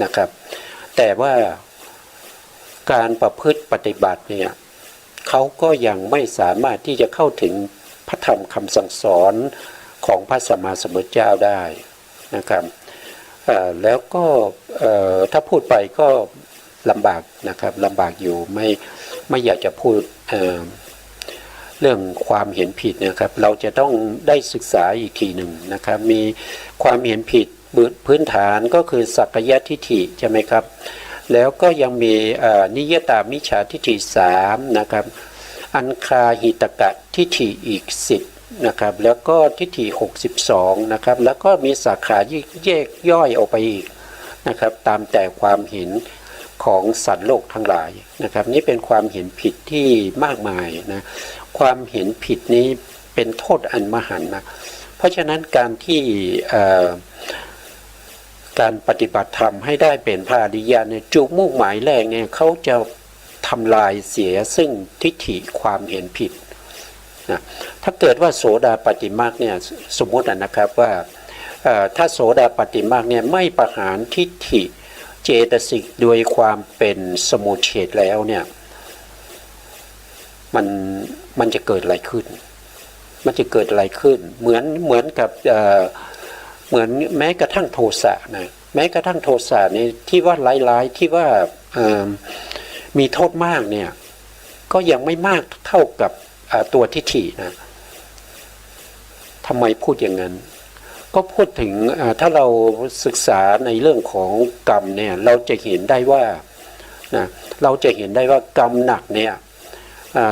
นะครับแต่ว่าการประพฤติปฏิบัติเนี่ยเขาก็ยังไม่สามารถที่จะเข้าถึงพระธรรมคำสั่งสอนของพระสัมมาสัมพุทธเจ้าได้นะครับแล้วก็ถ้าพูดไปก็ลำบากนะครับลำบากอยู่ไม่อยากจะพูดเรื่องความเห็นผิดนะครับเราจะต้องได้ศึกษาอีกทีหนึ่งนะครับมีความเห็นผิดพื้นฐานก็คือสักกายทิฏฐิใช่ไหมครับแล้วก็ยังมีนิยตามิจฉาทิฏฐิ3นะครับอันคาหิตกะทิฏฐิอีก10นะครับแล้วก็ทิฏฐิ62นะครับแล้วก็มีสาขาแยกย่อยออกไปอีกนะครับตามแต่ความเห็นของสัตว์โลกทั้งหลายนะครับนี่เป็นความเห็นผิดที่มากมายนะความเห็นผิดนี้เป็นโทษอันมหันต์นะเพราะฉะนั้นการที่การปฏิบัติธรรมให้ได้เป็นพระอริยะเนี่ยจุดมุ่งหมายแรกเนี่ยเขาจะทำลายเสียซึ่งทิฏฐิความเห็นผิดนะถ้าเกิดว่าโสดาปัตติมรรคเนี่ยสมมตินะครับว่าถ้าโสดาปัตติมรรคเนี่ยไม่ประหารทิฏฐิเจตสิกโดยความเป็นสมุจเฉทแล้วเนี่ยมันจะเกิดอะไรขึ้นมันจะเกิดอะไรขึ้นเหมือนกับเหมือนแม้กระทั่งโทสะนะแม้กระทั่งโทสะนี่ที่ว่าร้ายๆที่ว่ามีโทษมากเนี่ยก็ยังไม่มากเท่ากับตัวทิฏฐินะทำไมพูดอย่างนั้นก็พูดถึงถ้าเราศึกษาในเรื่องของกรรมเนี่ยเราจะเห็นได้ว่ากรรมหนักเนี่ย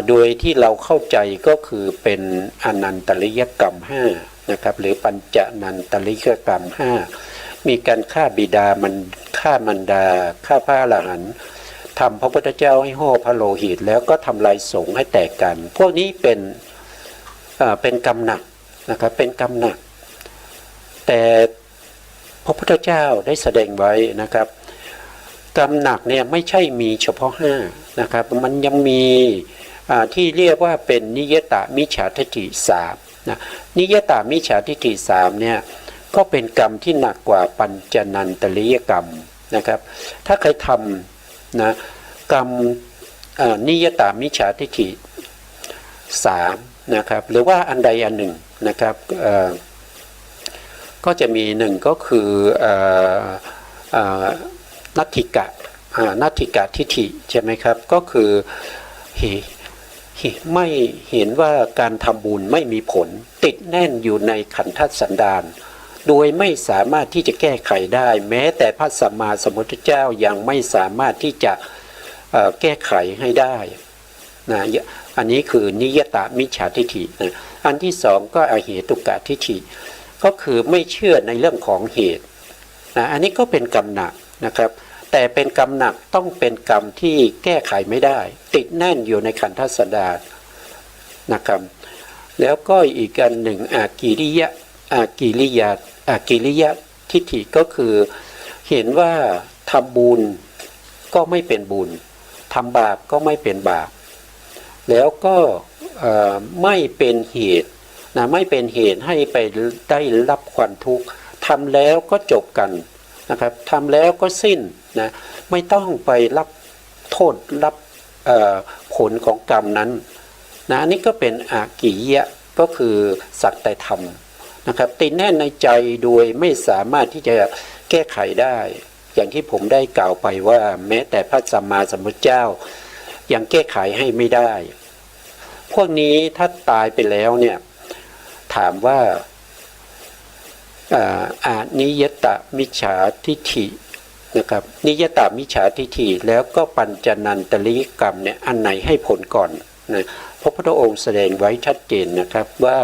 โดยที่เราเข้าใจก็คือเป็นอนันตริยกรรม5นะครับหรือปัญจนันตริยกรรม5มีการฆ่าบิดามันฆ่ามารดาฆ่าพระอรหันต์ทำพระพุทธเจ้าให้ห่อพระโลหิตแล้วก็ทำลายสงฆ์ให้แตกกันพวกนี้เป็นกรรมหนักนะครับเป็นกรรมหนักแต่พระพุทธเจ้าได้แสดงไว้นะครับกรรมหนักเนี่ยไม่ใช่มีเฉพาะ5นะครับมันยังมีที่เรียกว่าเป็นนิยตามิจฉาทิฏฐิ3นะนิยตามิจฉาทิฏฐิ3เนี่ยก็เป็นกรรมที่หนักกว่าปัญจนันตริยกรรมนะครับถ้าใครทำนะกรรมนิยตามิจฉาทิฏฐิ3นะครับหรือว่าอันใดอันหนึ่งนะครับก็จะมีหนึ่งก็คือนัตถิกะทิฏฐิใช่ไหมครับก็คือไม่เห็นว่าการทำบุญไม่มีผลติดแน่นอยู่ในขันธสันดานโดยไม่สามารถที่จะแก้ไขได้แม้แต่พระสัมมาสัมพุทธเจ้ายังไม่สามารถที่จะแก้ไขให้ได้นะอันนี้คือนิยตามิจฉาทิฏฐินะอันที่สองก็อเหตุกะทิฏฐิก็คือไม่เชื่อในเรื่องของเหตุนะอันนี้ก็เป็นกรรมหนักนะครับแต่เป็นกรรมหนักต้องเป็นกรรมที่แก้ไขไม่ได้ติดแน่นอยู่ในขันธสันดานนะครับแล้วก็อีกอันหนึ่งอากิริยะทิฏฐิก็คือเห็นว่าทำบุญก็ไม่เป็นบุญทำบาปก็ไม่เป็นบาปแล้วก็ไม่เป็นเหตุนะไม่เป็นเหตุให้ไปได้รับความทุกข์ทำแล้วก็จบกันนะครับทำแล้วก็สิ้นนะไม่ต้องไปรับโทษรับ ผลของกรรมนั้นนะอันนี้ก็เป็นอากิยะก็คือสักแต่ธรรมนะครับติดแน่นในใจโดยไม่สามารถที่จะแก้ไขได้อย่างที่ผมได้กล่าวไปว่าแม้แต่พระสัมมาสัมพุทธเจ้ายังแก้ไขให้ไม่ได้พวกนี้ถ้าตายไปแล้วเนี่ยถามว่าอานิยตมิจฉาทิฏฐินะครับนิยตมิจฉาทิฏฐิแล้วก็ปัญจนันตริยกรรมเนี่ยอันไหนให้ผลก่อนนะพระพุทธองค์แสดงไว้ชัดเจนนะครับว่า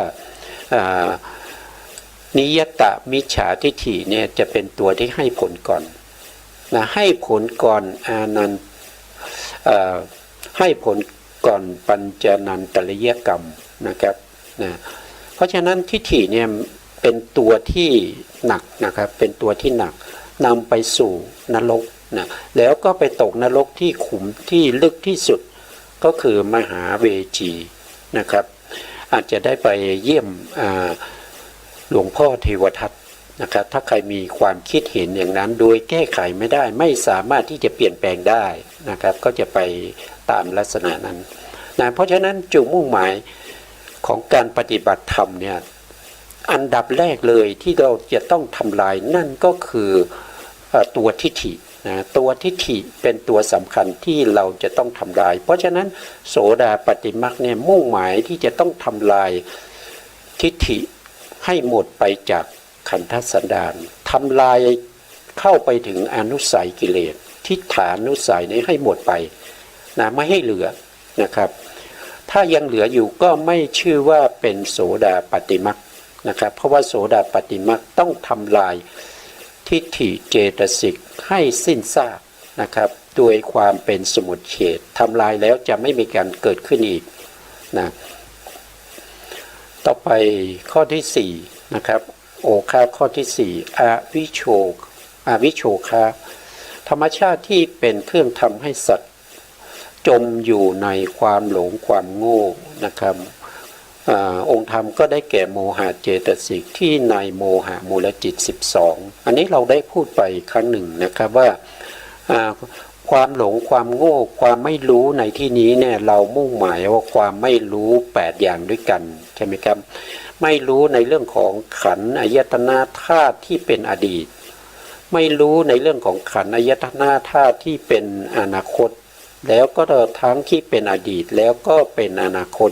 นิยตมิจฉาทิฏฐิเนี่ยจะเป็นตัวที่ให้ผลก่อนนะให้ผลก่อนให้ผลก่อนปัญจนันตริยกรรมนะครับนะเพราะฉะนั้นทิฏฐิเนี่ยเป็นตัวที่หนักนะครับเป็นตัวที่หนักนำไปสู่นรกนะแล้วก็ไปตกนรกที่ขุมที่ลึกที่สุดก็คือมหาเวจีนะครับอาจจะได้ไปเยี่ยมหลวงพ่อเทวทัตนะครับถ้าใครมีความคิดเห็นอย่างนั้นโดยแก้ไขไม่ได้ไม่สามารถที่จะเปลี่ยนแปลงได้นะครับก็จะไปตามลักษณะนั้นนะเพราะฉะนั้นจุดมุ่งหมายของการปฏิบัติธรรมเนี่ยอันดับแรกเลยที่เราจะต้องทำลายนั่นก็คือตัวทิฏฐินะตัวทิฏฐิเป็นตัวสำคัญที่เราจะต้องทำลายเพราะฉะนั้นโสดาปัตติมรรคเนี่ยมุ่งหมายที่จะต้องทำลายทิฏฐิให้หมดไปจากขันธสันดานทำลายเข้าไปถึงอนุสัยกิเลสทิฏฐานุสัยนี้ให้หมดไปนะไม่ให้เหลือนะครับถ้ายังเหลืออยู่ก็ไม่ชื่อว่าเป็นโสดาปัตติมรรคนะครับเพราะว่าโสดาปัตติมรรคต้องทำลายทิฏฐิเจตสิกให้สิ้นซากนะครับโดยความเป็นสมุจเฉททำลายแล้วจะไม่มีการเกิดขึ้นอีกนะต่อไปข้อที่4นะครับโอคาข้อที่4อวิโชคาธรรมชาติที่เป็นเครื่องทำให้สัตว์จมอยู่ในความหลงความโง่นะครับองค์ธรรมก็ได้แก่โมหะเจตสิกที่ในโมหะมูลจิต12อันนี้เราได้พูดไปครั้งหนึ่งนะครับว่าความหลงความโง่ความไม่รู้ในที่นี้เนี่ยเรามุ่งหมายว่าความไม่รู้8อย่างด้วยกันใช่ไหมครับไม่รู้ในเรื่องของขันธ์อายตนะธาตุที่เป็นอดีตไม่รู้ในเรื่องของขันธ์อายตนะธาตุที่เป็นอนาคตแล้วก็ทั้งที่เป็นอดีตแล้วก็เป็นอนาคต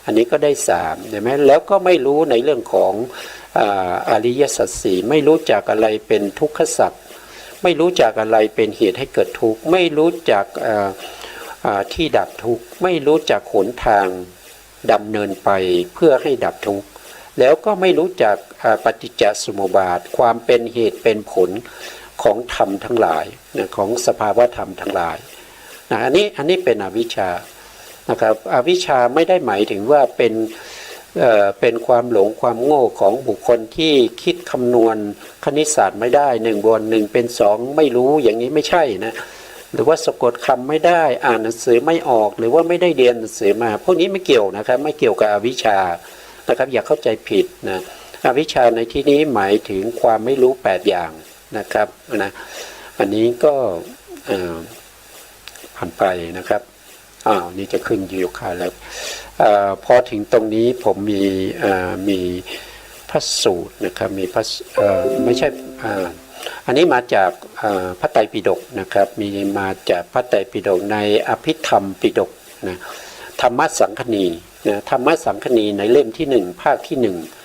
อันนี้ก็ได้3ใช่ไหมแล้วก็ไม่รู้ในเรื่องของอริยสัจสี่ไม่รู้จักอะไรเป็นทุกขสัจไม่รู้จักอะไรเป็นเหตุให้เกิดทุกข์ไม่รู้จักที่ดับทุกข์ไม่รู้จักหนทางดำเนินไปเพื่อให้ดับทุกข์แล้วก็ไม่รู้จักปฏิจจสมุปบาทความเป็นเหตุเป็นผลของธรรมทั้งหลายนะของสภาวะธรรมทั้งหลายนะอันนี้เป็นอวิชชานะครับอวิชชาไม่ได้หมายถึงว่าเป็นความหลงความโง่ของบุคคลที่คิดคำนวณคณิตศาสตร์ไม่ได้1 บวก 1เป็น2ไม่รู้อย่างนี้ไม่ใช่นะหรือว่าสะกดคำไม่ได้อ่านหนังสือไม่ออกหรือว่าไม่ได้เรียนหนังสือมาพวกนี้ไม่เกี่ยวนะครับไม่เกี่ยวกับอวิชชานะครับอย่าเข้าใจผิดนะอวิชชาในที่นี้หมายถึงความไม่รู้8อย่างนะครับนะอันนี้ก็ผ่านไปนะครับนี่จะขึ้นอยู่ค่าแล้วพอถึงตรงนี้ผมมีพระสูตรนะครับมีพระไม่ใช่อันนี้มาจากพระไตรปิฎกนะครับมีมาจากพระไตรปิฎกในอภิธรรมปิฎกนะธรรมสังคณีนะธรรมสังคณีในเล่มที่1ภาคที่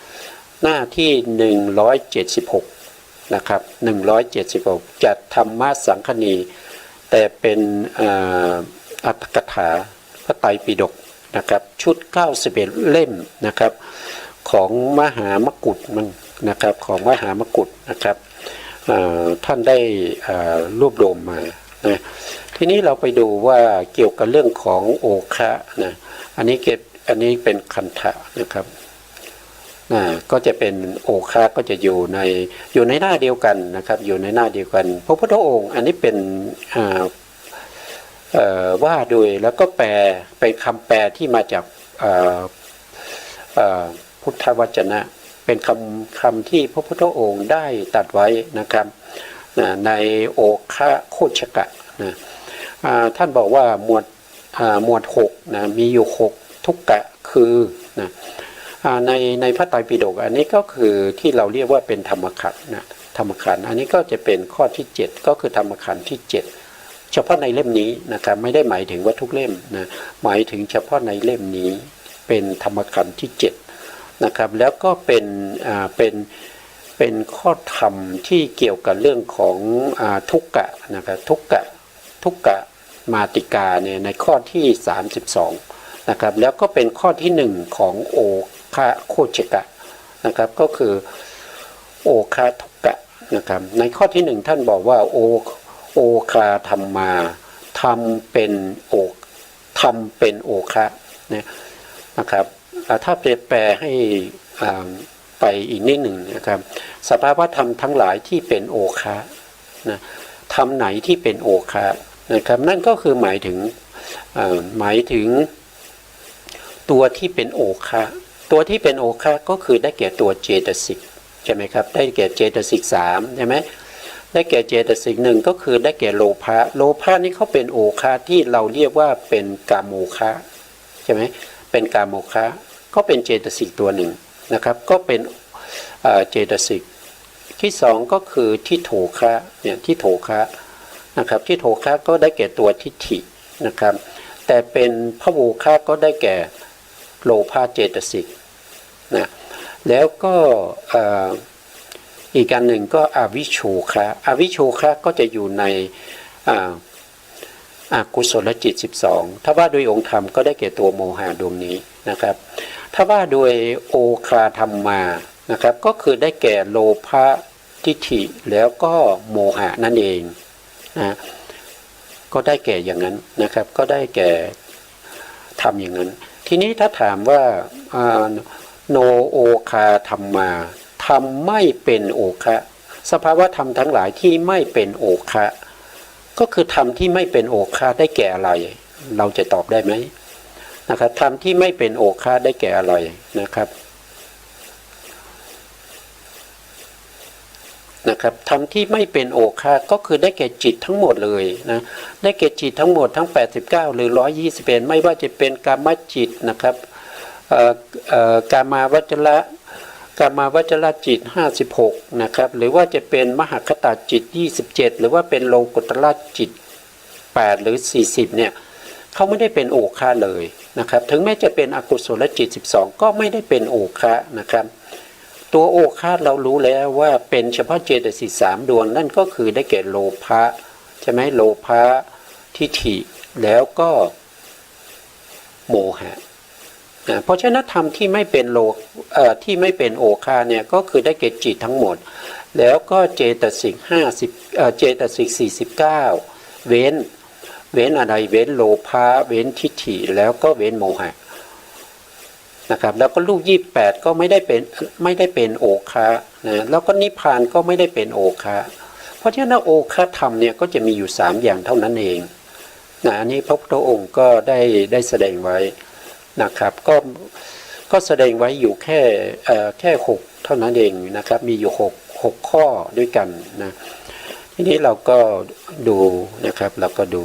1หน้าที่176นะครับ176จัดธรรมสังคณีแต่เป็นอัตถกถาพระไตรปิฎกนะครับชุด91เล่มนะครับของมหามกุฏมันนะครับของมหามกุฏนะครับท่านได้รวบรวมมานะทีนี้เราไปดูว่าเกี่ยวกับเรื่องของโอคะนะอันนี้เป็นคันธะนะครับก็จะเป็นโอคะก็จะอยู่ในหน้าเดียวกันนะครับอยู่ในหน้าเดียวกันพระพุทธองค์อันนี้เป็นว่าโดยแล้วก็แปลเป็นคำแปลที่มาจากพุทธวจนะเป็นคำที่พระพุทธองค์ได้ตรัสไว้นะครับในโอคะโคชกะนะท่านบอกว่าหมวด หมวด6นะมีอยู่6ทุกกะคือนะในพระไตรปิฎกอันนี้ก็คือที่เราเรียกว่าเป็นธรรมขันธ์นะธรรมขันธ์อันนี้ก็จะเป็นข้อที่7ก็คือธรรมขันธ์ที่7เฉพาะในเล่มนี้นะครับไม่ได้หมายถึงว่าทุกเล่มนะหมายถึงเฉพาะในเล่มนี้เป็นธรรมขันธ์ที่7นะครับแล้วก็เป็นข้อธรรมที่เกี่ยวกับเรื่องของทุกกะนะครับทุกกะมาติกาเนี่ยในข้อที่32นะครับแล้วก็เป็นข้อที่1ของโอคาโคจกะนะครับก็คือโอคาทุกกะนะครับในข้อที่1ท่านบอกว่าโอคาธรรมาทำเป็นโอคะนะครับถ้าแปลให้ไปอีกนิดหนึ่งนะครับสภาวะธรรมทั้งหลายที่เป็นโอคะนะธรรมไหนที่เป็นโอคะนะครับนั่นก็คือหมายถึงตัวที่เป็นโอคะตัวที่เป็นโอคะก็คือได้แก่ตัวเจตสิกใช่ไหมครับได้แก่เจตสิก3ใช่ไหมได้แก่เจตสิก1ก็คือได้แก่โลภะนี่เขาเป็นโอคะที่เราเรียกว่าเป็นกามโมคะใช่ไหมเป็นกามโมคะก็เป็นเจตสิกตัวหนึ่งนะครับก็เป็นเจตสิกที่2ก็คือทิฏโถคะเนี่ยทิฏโถคะนะครับทิฏโถคะก็ได้แก่ตัวทิฏฐินะครับแต่เป็นพโวคะก็ได้แก่โลภะเจตสิกนะแล้วก็อีกอันหนึ่งก็อวิชโชคะก็จะอยู่ในกุศลจิต12ถ้าว่าโดยองค์ธรรมก็ได้แก่ตัวโมหะดวงนี้นะครับถ้าว่าโดยโอคาธรรมานะครับก็คือได้แก่โลภะทิฏฐิแล้วก็โมหะนั่นเองนะก็ได้แก่อย่างนั้นนะครับก็ได้แก่ทำอย่างนั้นทีนี้ถ้าถามว่าโนโอคาธรรมาทำไม่เป็นโอคะสภาวะธรรมทั้งหลายที่ไม่เป็นโอคะก็คือธรรมที่ไม่เป็นโอคะได้แก่อะไรเราจะตอบได้ไหมนะครับธรรมที่ไม่เป็นโอคะได้แก่อะไรนะครับธรรมที่ไม่เป็นโอคะก็คือได้แก่จิตทั้งหมดเลยนะได้แก่จิตทั้งหมดทั้ง89หรือ121ไม่ว่าจะเป็นกามจิตนะครับกามาวจรจิต56นะครับหรือว่าจะเป็นมหคตาจิต27หรือว่าเป็นโลกุตระจิต8หรือ40เนี่ยเขาไม่ได้เป็นโอคะเลยนะครับถึงแม้จะเป็นอกุศลจิต12ก็ไม่ได้เป็นโอคะนะครับตัวโอคะเรารู้แล้วว่าเป็นเฉพาะเจตสิก3ดวงนั่นก็คือได้แก่โลภะใช่ไหมโลภะทิฏฐิแล้วก็โมหะเพราะฉะนั้นธรรมที่ไม่เป็นโอคาเนี่ยก็คือได้แก่จิตทั้งหมดแล้วก็เจตสิกเจตสิก49เว้นอะไรเว้นโลภะเว้นทิฏฐิแล้วก็เว้นโมหะนะครับแล้วก็ลูก28ก็ไม่ได้เป็นโอคานะแล้วก็นิพพานก็ไม่ได้เป็นโอคาเพราะฉะนั้นโอคาธรรมเนี่ยก็จะมีอยู่3อย่างเท่านั้นเองนะอันนี้พระพุทธองค์ก็ได้แสดงไว้นะครับก็แสดงไว้อยู่แค่6เท่านั้นเองนะครับมีอยู่6ข้อด้วยกันนะทีนี้เราก็ดูนะครับเราก็ดู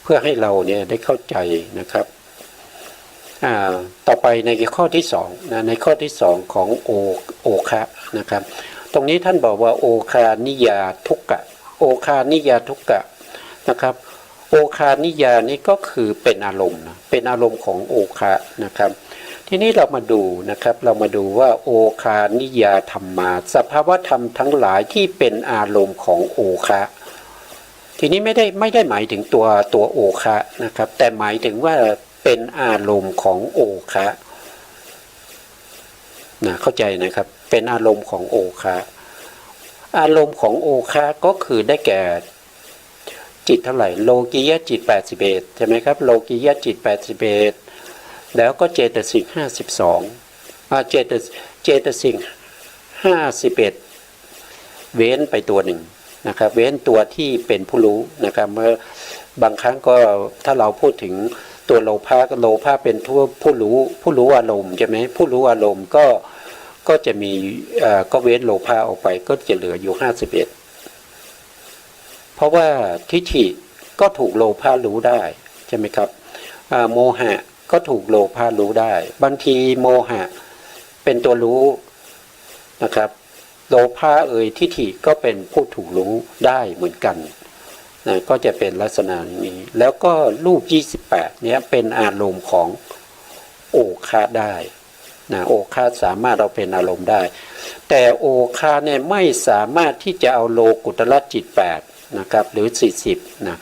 เพื่อให้เราเนี่ยได้เข้าใจนะครับต่อไปในข้อที่2นะในข้อที่2ของโอคะนะครับตรงนี้ท่านบอกว่าโอคานิยาทุกกะนะครับโอคานิยานี่ก็คือเป็นอารมณ์นะเป็นอารมณ์ของโอคะนะครับทีนี้เรามาดูนะครับเรามาดูว่าโอคานิยาธรรมาสภาวธรรมทั้งหลายที่เป็นอารมณ์ของโอคะทีนี้ไม่ได้หมายถึงตัวโอคะนะครับแต่หมายถึงว่าเป็นอารมณ์ของโอคะนะเข้าใจนะครับเป็นอารมณ์ของโอคะอารมณ์ของโอคะก็คือได้แก่จิตเท่าไหร่โลกิยะจิต81ใช่ไหมครับโลกิยะจิต81แล้วก็เจตสิก52เจตสิก51เว้นไปตัวหนึ่งนะครับเว้นตัวที่เป็นผู้รู้นะครับเมื่อบางครั้งก็ถ้าเราพูดถึงตัวโลภะเป็นผู้รู้อารมณ์ใช่ไหมผู้รู้อารมณ์ก็จะมีก็เว้นโลภะออกไปก็จะเหลืออยู่51เพราะว่าทิฏฐิก็ถูกโลภะรู้ได้ใช่ไหมครับ โมหะก็ถูกโลภะรู้ได้บางทีโมหะเป็นตัวรู้นะครับโลภะทิฏฐิก็เป็นผู้ถูกรู้ได้เหมือนกันนะก็จะเป็นลักษณะนี้แล้วก็รูป28เนี้ยเป็นอารมณ์ของโอคาได้นะโอคาสามารถเอาเป็นอารมณ์ได้แต่โอคาเนี่ยไม่สามารถที่จะเอาโลกุตระจิต8นะครับหรือ40นะ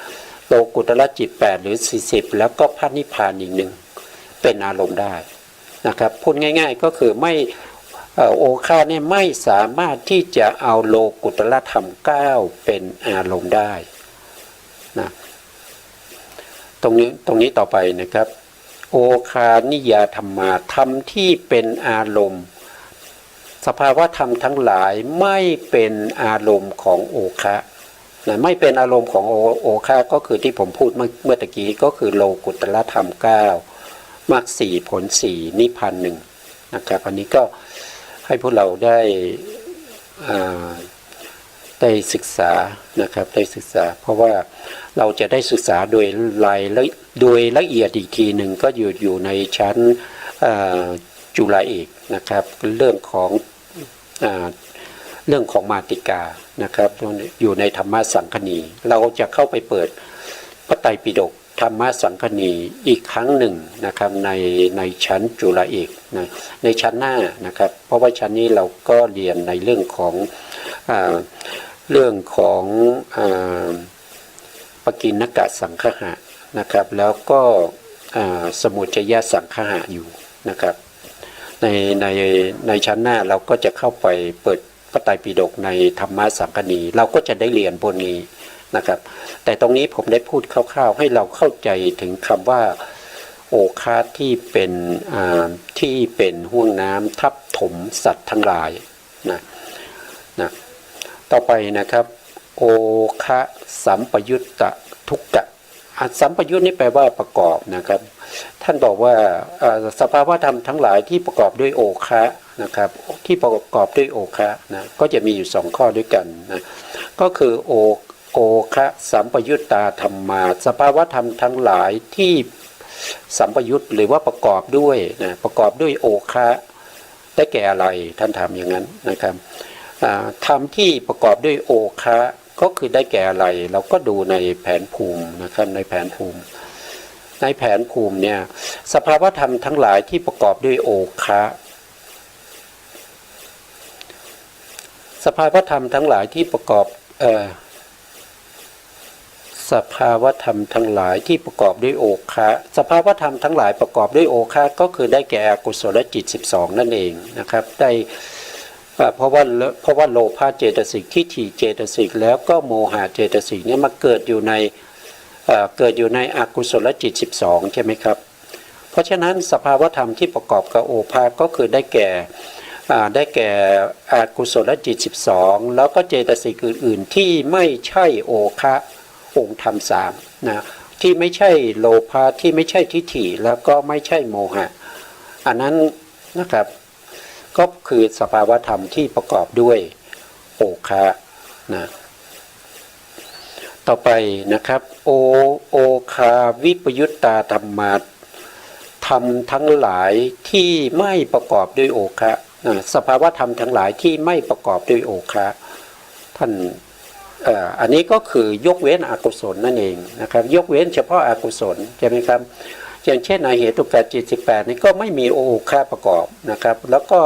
โลกุตระจิต8หรือ40แล้วก็พระนิพพานอีกหนึ่งเป็นอารมณ์ได้นะครับพูดง่ายๆก็คือไม่โอคาเนี่ยไม่สามารถที่จะเอาโลกุตระธรรม9เป็นอารมณ์ได้นะตรงนี้ต่อไปนะครับโอคานิยาธรรมาธรรมที่เป็นอารมณ์สภาวะธรรมทั้งหลายไม่เป็นอารมณ์ของโอคะนะไม่เป็นอารมณ์ของโอคะก็คือที่ผมพูดเมื่อตะกี้ก็คือโลกุตระธรรม9มรรค4ผล4นิพพาน1นะครับอันนี้ก็ให้พวกเราได้ศึกษานะครับได้ศึกษาเพราะว่าเราจะได้ศึกษาโดยละเอียดอีกทีหนึ่งก็อยู่ในชั้นจุฬาเอกนะครับเรื่องของมาติกานะครับอยู่ในธรรมสังคณีเราจะเข้าไปเปิดพระไตรปิฎกธรรมสังคณีอีกครั้งหนึ่งนะครับในชั้นจุฬาเอกนะในชั้นหน้านะครับเพราะว่าชั้นนี้เราก็เรียนในเรื่องของปกิณกะสังคหะนะครับแล้วก็สมุจยสังคหะอยู่นะครับในชั้นหน้าเราก็จะเข้าไปเปิดพระไตรปิฎกในธรรมสังคณีเราก็จะได้เรียนบนนี้นะครับแต่ตรงนี้ผมได้พูดคร่าวๆให้เราเข้าใจถึงคำว่าโอคาที่เป็นห่วงน้ำทับถมสัตว์ทั้งหลายนะต่อไปนะครับโอคะสัมปยุตตะทุกกะสัมปยุตนี่แปลว่าประกอบนะครับท่านบอกว่าสภาวะธรรมทั้งหลายที่ประกอบด้วยโอคะนะครับที่ประกอบด้วยโอคะนะก็จะมีอยู่2ข้อด้วยกันนะก็คือโอคะสัมปยุตตาธรรมาสภาวะธรรมทั้งหลายที่สัมปยุตหรือว่าประกอบด้วยนะประกอบด้วยโอคะได้แก่อะไรท่านถามอย่างนั้นนะครับธรรมที่ประกอบด้วยโอคะก็คือได้แก่อะไรเราก็ดูในแผนภูมินะครับในแผนภูมิเนี่ยสภาวะธรรมทั้งหลายที่ประกอบด้วยโอคะสภาวะธรรมทั้งหลายที่ประกอบสภาวะธรรมทั้งหลายที่ประกอบด้วยโอคะสภาวะธรรมทั้งหลายประกอบด้วยโอคะก็คือได้แก่อกุศลจิต12นั่นเองนะครับได้เพราะว่าโลภะเจตสิกทิฏฐิเจตสิกแล้วก็โมหะเจตสิกเนี่ยมาเกิดอยู่ในอกุศลจิต12ใช่ไหมครับเพราะฉะนั้นสภาวธรรมที่ประกอบกับโอภาก็คือได้แก่อกุศลจิต12แล้วก็เจตสิกอื่นๆที่ไม่ใช่โอคะองค์ธรรม3นะที่ไม่ใช่โลภะที่ไม่ใช่ทิฏฐิแล้วก็ไม่ใช่โมหะอันนั้นนะครับก็คือสภาวธรรมที่ประกอบด้วยโอคะนะต่อไปนะครับโอคาวิปยุตตาธรรมาธรรมทั้งหลายที่ไม่ประกอบด้วยโอคะสภาวธรรมทั้งหลายที่ไม่ประกอบด้วยโอคะท่านอันนี้ก็คือยกเว้นอกุศลนั่นเองนะครับยกเว้นเฉพาะอกุศลใช่ไหมครับอย่างเช่นในเหตุกะจิต18นี่ก็ไม่มีโอคะประกอบนะครับแล้วก็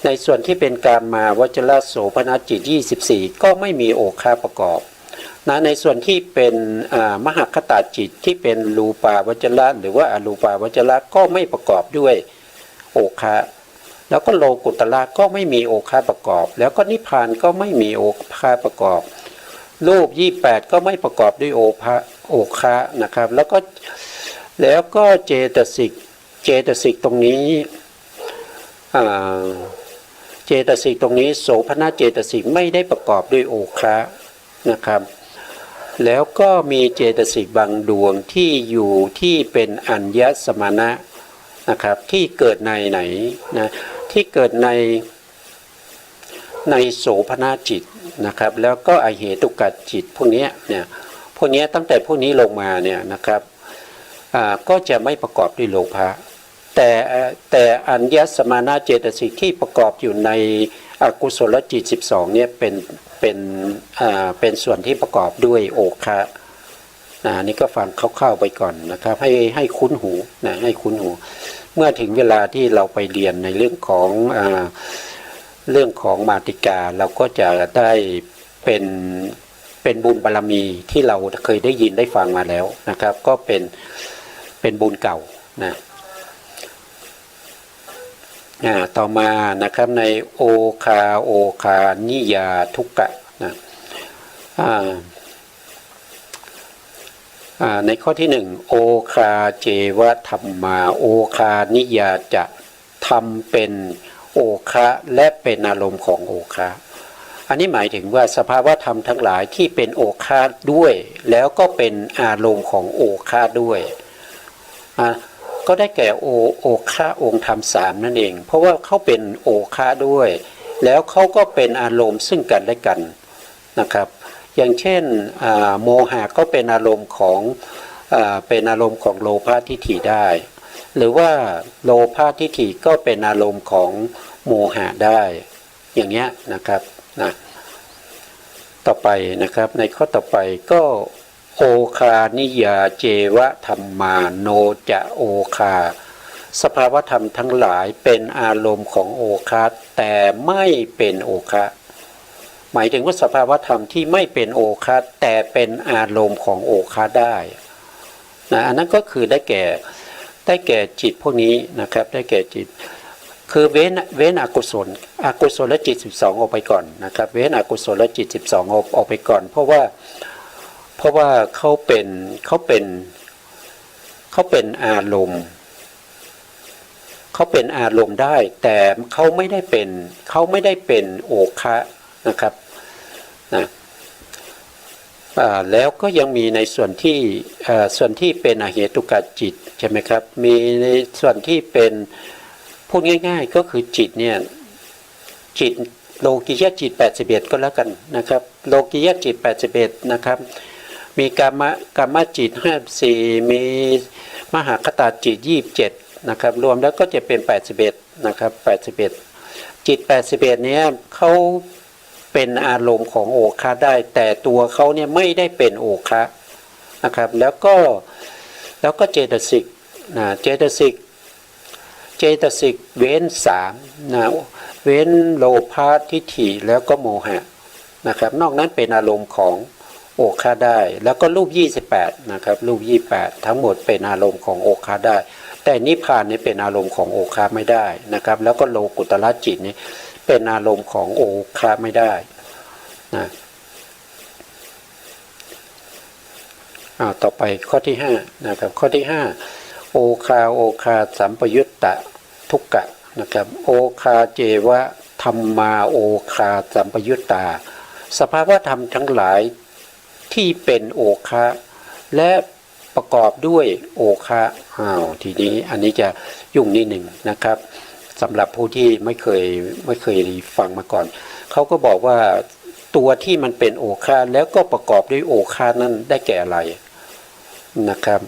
ในส่วนที่เป็นการมาวจรโสภณจิต24ก็ไม่มีโอคะประกอบนะในส่วนที่เป็นมหคตาจิตที่เป็นรูปาวจระหรือว่าอรูปาวจระก็ไม่ประกอบด้วยโอคะแล้วก็โลกุตระก็ไม่มีโอคะประกอบแล้วก็นิพพานก็ไม่มีโอคะประกอบรูป28ก็ไม่ประกอบด้วยโอคะนะครับแล้วก็เจตสิกตรงนี้เจตสิกตรงนี้โสภณเจตสิกไม่ได้ประกอบด้วยโอคะนะครับแล้วก็มีเจตสิกบางดวงที่อยู่ที่เป็นอัญญสมณะนะครับที่เกิดในไหนนะที่เกิดในโสภณจิตนะครับแล้วก็อเหตุกะจิตพวกนี้เนี่ยพวกนี้ตั้งแต่พวกนี้ลงมาเนี่ยนะครับ ก็จะไม่ประกอบด้วยโลภะแต่อัญญสมานะเจตสิกที่ประกอบอยู่ในอกุศลจิต12เนี่ยเป็นส่วนที่ประกอบด้วยโอคะนี่ก็ฟังคร่าวๆไปก่อนนะครับให้คุ้นหูนะให้คุ้นหูเมื่อถึงเวลาที่เราไปเรียนในเรื่องของมาติกาเราก็จะได้เป็นบุญบารมีที่เราเคยได้ยินได้ฟังมาแล้วนะครับก็เป็นบุญเก่านะต่อมานะครับในโอคานิยาทุกกะนะในข้อที่ 1โอคาเจวะธรรมาโอคานิยาจะทำเป็นโอคะและเป็นอารมณ์ของโอคะอันนี้หมายถึงว่าสภาวะธรรมทั้งหลายที่เป็นโอคะด้วยแล้วก็เป็นอารมณ์ของโอคะด้วยก็ได้แก่โอคะองค์ธรรม3นั่นเองเพราะว่าเขาเป็นโอคะด้วยแล้วเขาก็เป็นอารมณ์ซึ่งกันและกันนะครับอย่างเช่นโมหะก็เป็นอารมณ์ของโลภะทิฏฐิได้หรือว่าโลภะทิฏฐิก็เป็นอารมณ์ของโมหะได้อย่างเงี้ยนะครับนะต่อไปนะครับในข้อต่อไปก็โอคานิยาเจวะธรรมาโนจะโอคาสภาวธรรมทั้งหลายเป็นอารมณ์ของโอคะแต่ไม่เป็นโอคะหมายถึงว่าสภาวธรรมที่ไม่เป็นโอคะแต่เป็นอารมณ์ของโอคะได้นะอันนั้นก็คือได้แก่จิตพวกนี้นะครับได้แก่จิตคือเว้นอกุศลจิต12ออกไปก่อนนะครับเว้นอกุศลจิต12ออกไปก่อนเพราะว่าเขาเป็นอารมณ์ได้แต่เขาไม่ได้เป็นโอคะนะครับนะแล้วก็ยังมีในส่วนที่เป็นอเหตุกจิตใช่ไหมครับมีในส่วนที่เป็นพูดง่ายๆก็คือจิตเนี่ยจิตโลกิยะจิต81ก็แล้วกันนะครับโลกิยะจิต81นะครับมีกามจิต54มีมหคตาจิต27นะครับรวมแล้วก็จะเป็น81นะครับ81จิต81เนี้ยเขาเป็นอารมณ์ของโอคะได้แต่ตัวเขาเนี่ยไม่ได้เป็นโอคะนะครับแล้วก็เจตสิกนะเจตสิกเว้น3นะเว้นโลภะทิฏฐิแล้วก็โมหะนะครับนอกนั้นเป็นอารมณ์ของโอคะได้แล้วก็รูป28นะครับรูป28ทั้งหมดเป็นอารมณ์ของโอคะได้แต่นิพพานนี่เป็นอารมณ์ของโอคะไม่ได้นะครับแล้วก็โลกุตละจิตนี่เป็นอารมณ์ของโอคะไม่ได้นะต่อไปข้อที่5นะครับข้อที่5โอคาสัมปยุตตะทุกกะนะครับโอคาเจวะธรรมาโอคาสัมปยุตตาสภาวะธรรมทั้งหลายที่เป็นโอคะและประกอบด้วยโอคะทีนี้อันนี้จะยุ่งนิดหนึ่งนะครับสำหรับผู้ที่ไม่เคยฟังมาก่อนเขาก็บอกว่าตัวที่มันเป็นโอคะแล้วก็ประกอบด้วยโอคะนั้นได้แก่อะไรนะครับ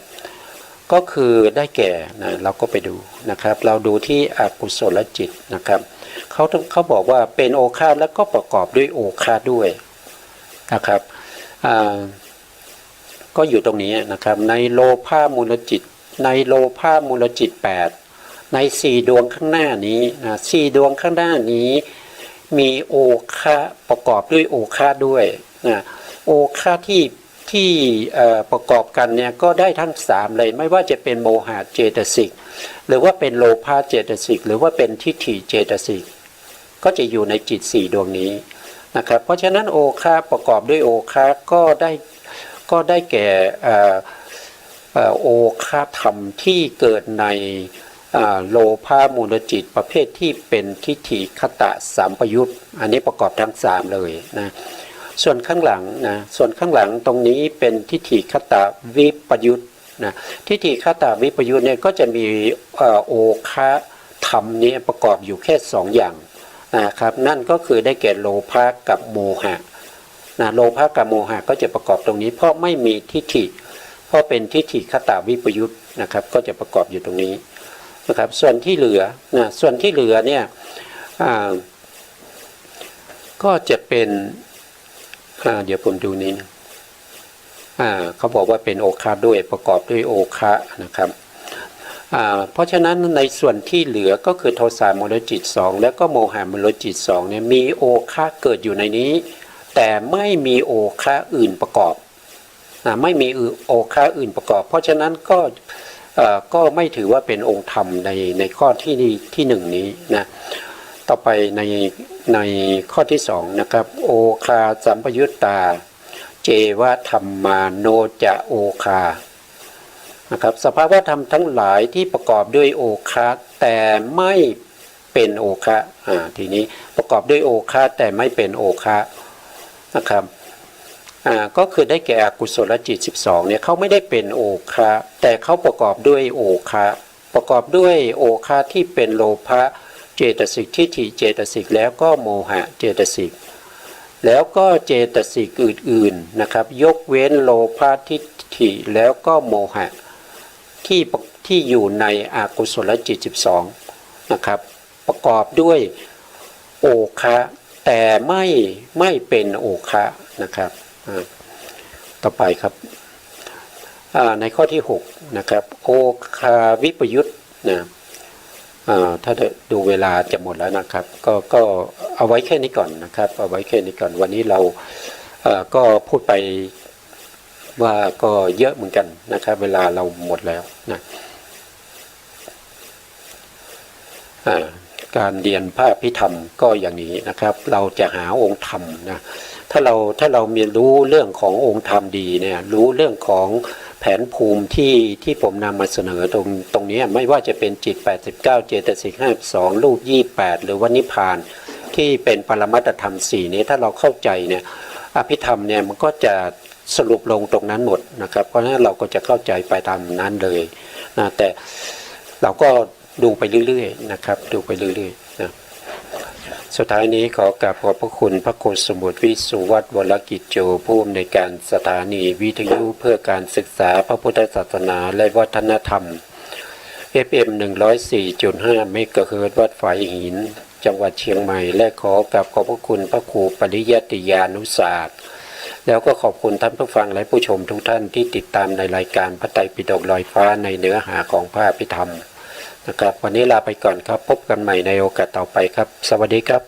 ก็คือได้แก่นะเราก็ไปดูนะครับเราดูที่อกุศลจิตนะครับเขาบอกว่าเป็นโอคะแล้วก็ประกอบด้วยโอคะด้วยนะครับก็อยู่ตรงนี้นะครับในโลภะมูลจิต8ใน4ดวงข้างหน้านี้นะ4ดวงข้างหน้านี้มีโอคะประกอบด้วยโอคะด้วยนะโอคะที่ประกอบกันเนี่ยก็ได้ทั้ง3เลยไม่ว่าจะเป็นโมหะเจตสิกหรือว่าเป็นโลภะเจตสิกหรือว่าเป็นทิฏฐิเจตสิกก็จะอยู่ในจิต4ดวงนี้นะครับเพราะฉะนั้นโอคะประกอบด้วยโอคะก็ได้แก่โอคะธรรมที่เกิดในโลภะมูลจิตประเภทที่เป็นทิฏฐิคตะสัมปยุตอันนี้ประกอบทั้ง3เลยนะส่วนข้างหลังตรงนี้เป็นทิฏฐิคตะวิปยุตนะทิฏฐิคตะวิปยุตเนี่ยก็จะมีโอคะธรรมนี้ประกอบอยู่แค่2อย่างนะครับนั่นก็คือได้แก่โลภะกับโมหะนะโลภะกับโมหะก็จะประกอบตรงนี้เพราะไม่มีทิฏฐิ เพราะเป็นทิฏฐิคตาวิปยุตนะครับก็จะประกอบอยู่ตรงนี้นะครับส่วนที่เหลือเนี่ยก็จะเป็นเดี๋ยวผมดูนี้นะเขาบอกว่าเป็นโอคะด้วยประกอบด้วยโอคะนะครับเพราะฉะนั้นในส่วนที่เหลือก็คือโทสะมลจิต2แล้วก็โมหะมลจิต2เนี่ยมีโอคะเกิดอยู่ในนี้แต่ไม่มีโอคะอื่นประกอบไม่มีโอคะอื่นประกอบเพราะฉะนั้นก็ไม่ถือว่าเป็นองค์ธรรมในข้อที่หนึ่งนี้นะต่อไปในข้อที่สองนะครับโอคาสัมปยุตตาเจวะธรรมาโนจะโอคานะครับสภาวะธรรมทั้งหลายที่ประกอบด้วยโอคะแต่ไม่เป็นโอคะทีนี้ประกอบด้วยโอคะแต่ไม่เป็นโอคะนะครับก็คือได้แก่อกุศลจิต12เนี่ยเขาไม่ได้เป็นโอคะแต่เขาประกอบด้วยโอคะประกอบด้วยโอคะที่เป็นโลภะเจตสิกทิฏฐิเจตสิกแล้วก็โมหะเจตสิกแล้วก็เจตสิกอื่นๆนะครับยกเว้นโลภะทิฏฐิแล้วก็โมหะที่อยู่ในอกุศลจิต12นะครับประกอบด้วยโอคะแต่ไม่เป็นโอคะนะครับต่อไปครับในข้อที่6นะครับโอคาวิปยุตนะถ้าดูเวลาจะหมดแล้วนะครับก็เอาไว้แค่นี้ก่อนนะครับเอาไว้แค่นี้ก่อนวันนี้เราก็พูดไปว่าก็เยอะเหมือนกันนะครับเวลาเราหมดแล้วนะการเรียนพระอภิธรรมก็อย่างนี้นะครับเราจะหาองค์ธรรมนะถ้าเรามีรู้เรื่องขององค์ธรรมดีเนี่ยรู้เรื่องของแผนภูมิที่ผมนำมาเสนอตรงนี้ไม่ว่าจะเป็นจิต89เจตสิก52รูป28หรือว่านิพพานที่เป็นปรมัตถธรรม4นี้ถ้าเราเข้าใจเนี่ยอภิธรรมเนี่ยมันก็จะสรุปลงตรงนั้นหมดนะครับเพราะฉะนั้นเราก็จะเข้าใจไปตามนั้นเลยนะแต่เราก็ดูไปเรื่อยๆนะครับดูไปเรื่อยๆนะสุดท้ายนี้ขอกราบขอบพระคุณพระโคสมุทรวิสุวัตรวรกิจโจผู้อำนวยการสถานีวิทยุเพื่อการศึกษาพระพุทธศาสนาและวัฒนธรรม FM 104.5 เมกะเฮิรตซ์วัดฝายหินจังหวัดเชียงใหม่และขอกราบขอบพระคุณพระครูปริยัติยานุศาสตร์แล้วก็ขอบคุณท่านผู้ฟังและผู้ชมทุกท่านที่ติดตามในรายการพระไตรปิฎกลอยฟ้าในเนื้อหาของพระอภิธรรมนะครับวันนี้ลาไปก่อนครับพบกันใหม่ในโอกาสต่อไปครับสวัสดีครับ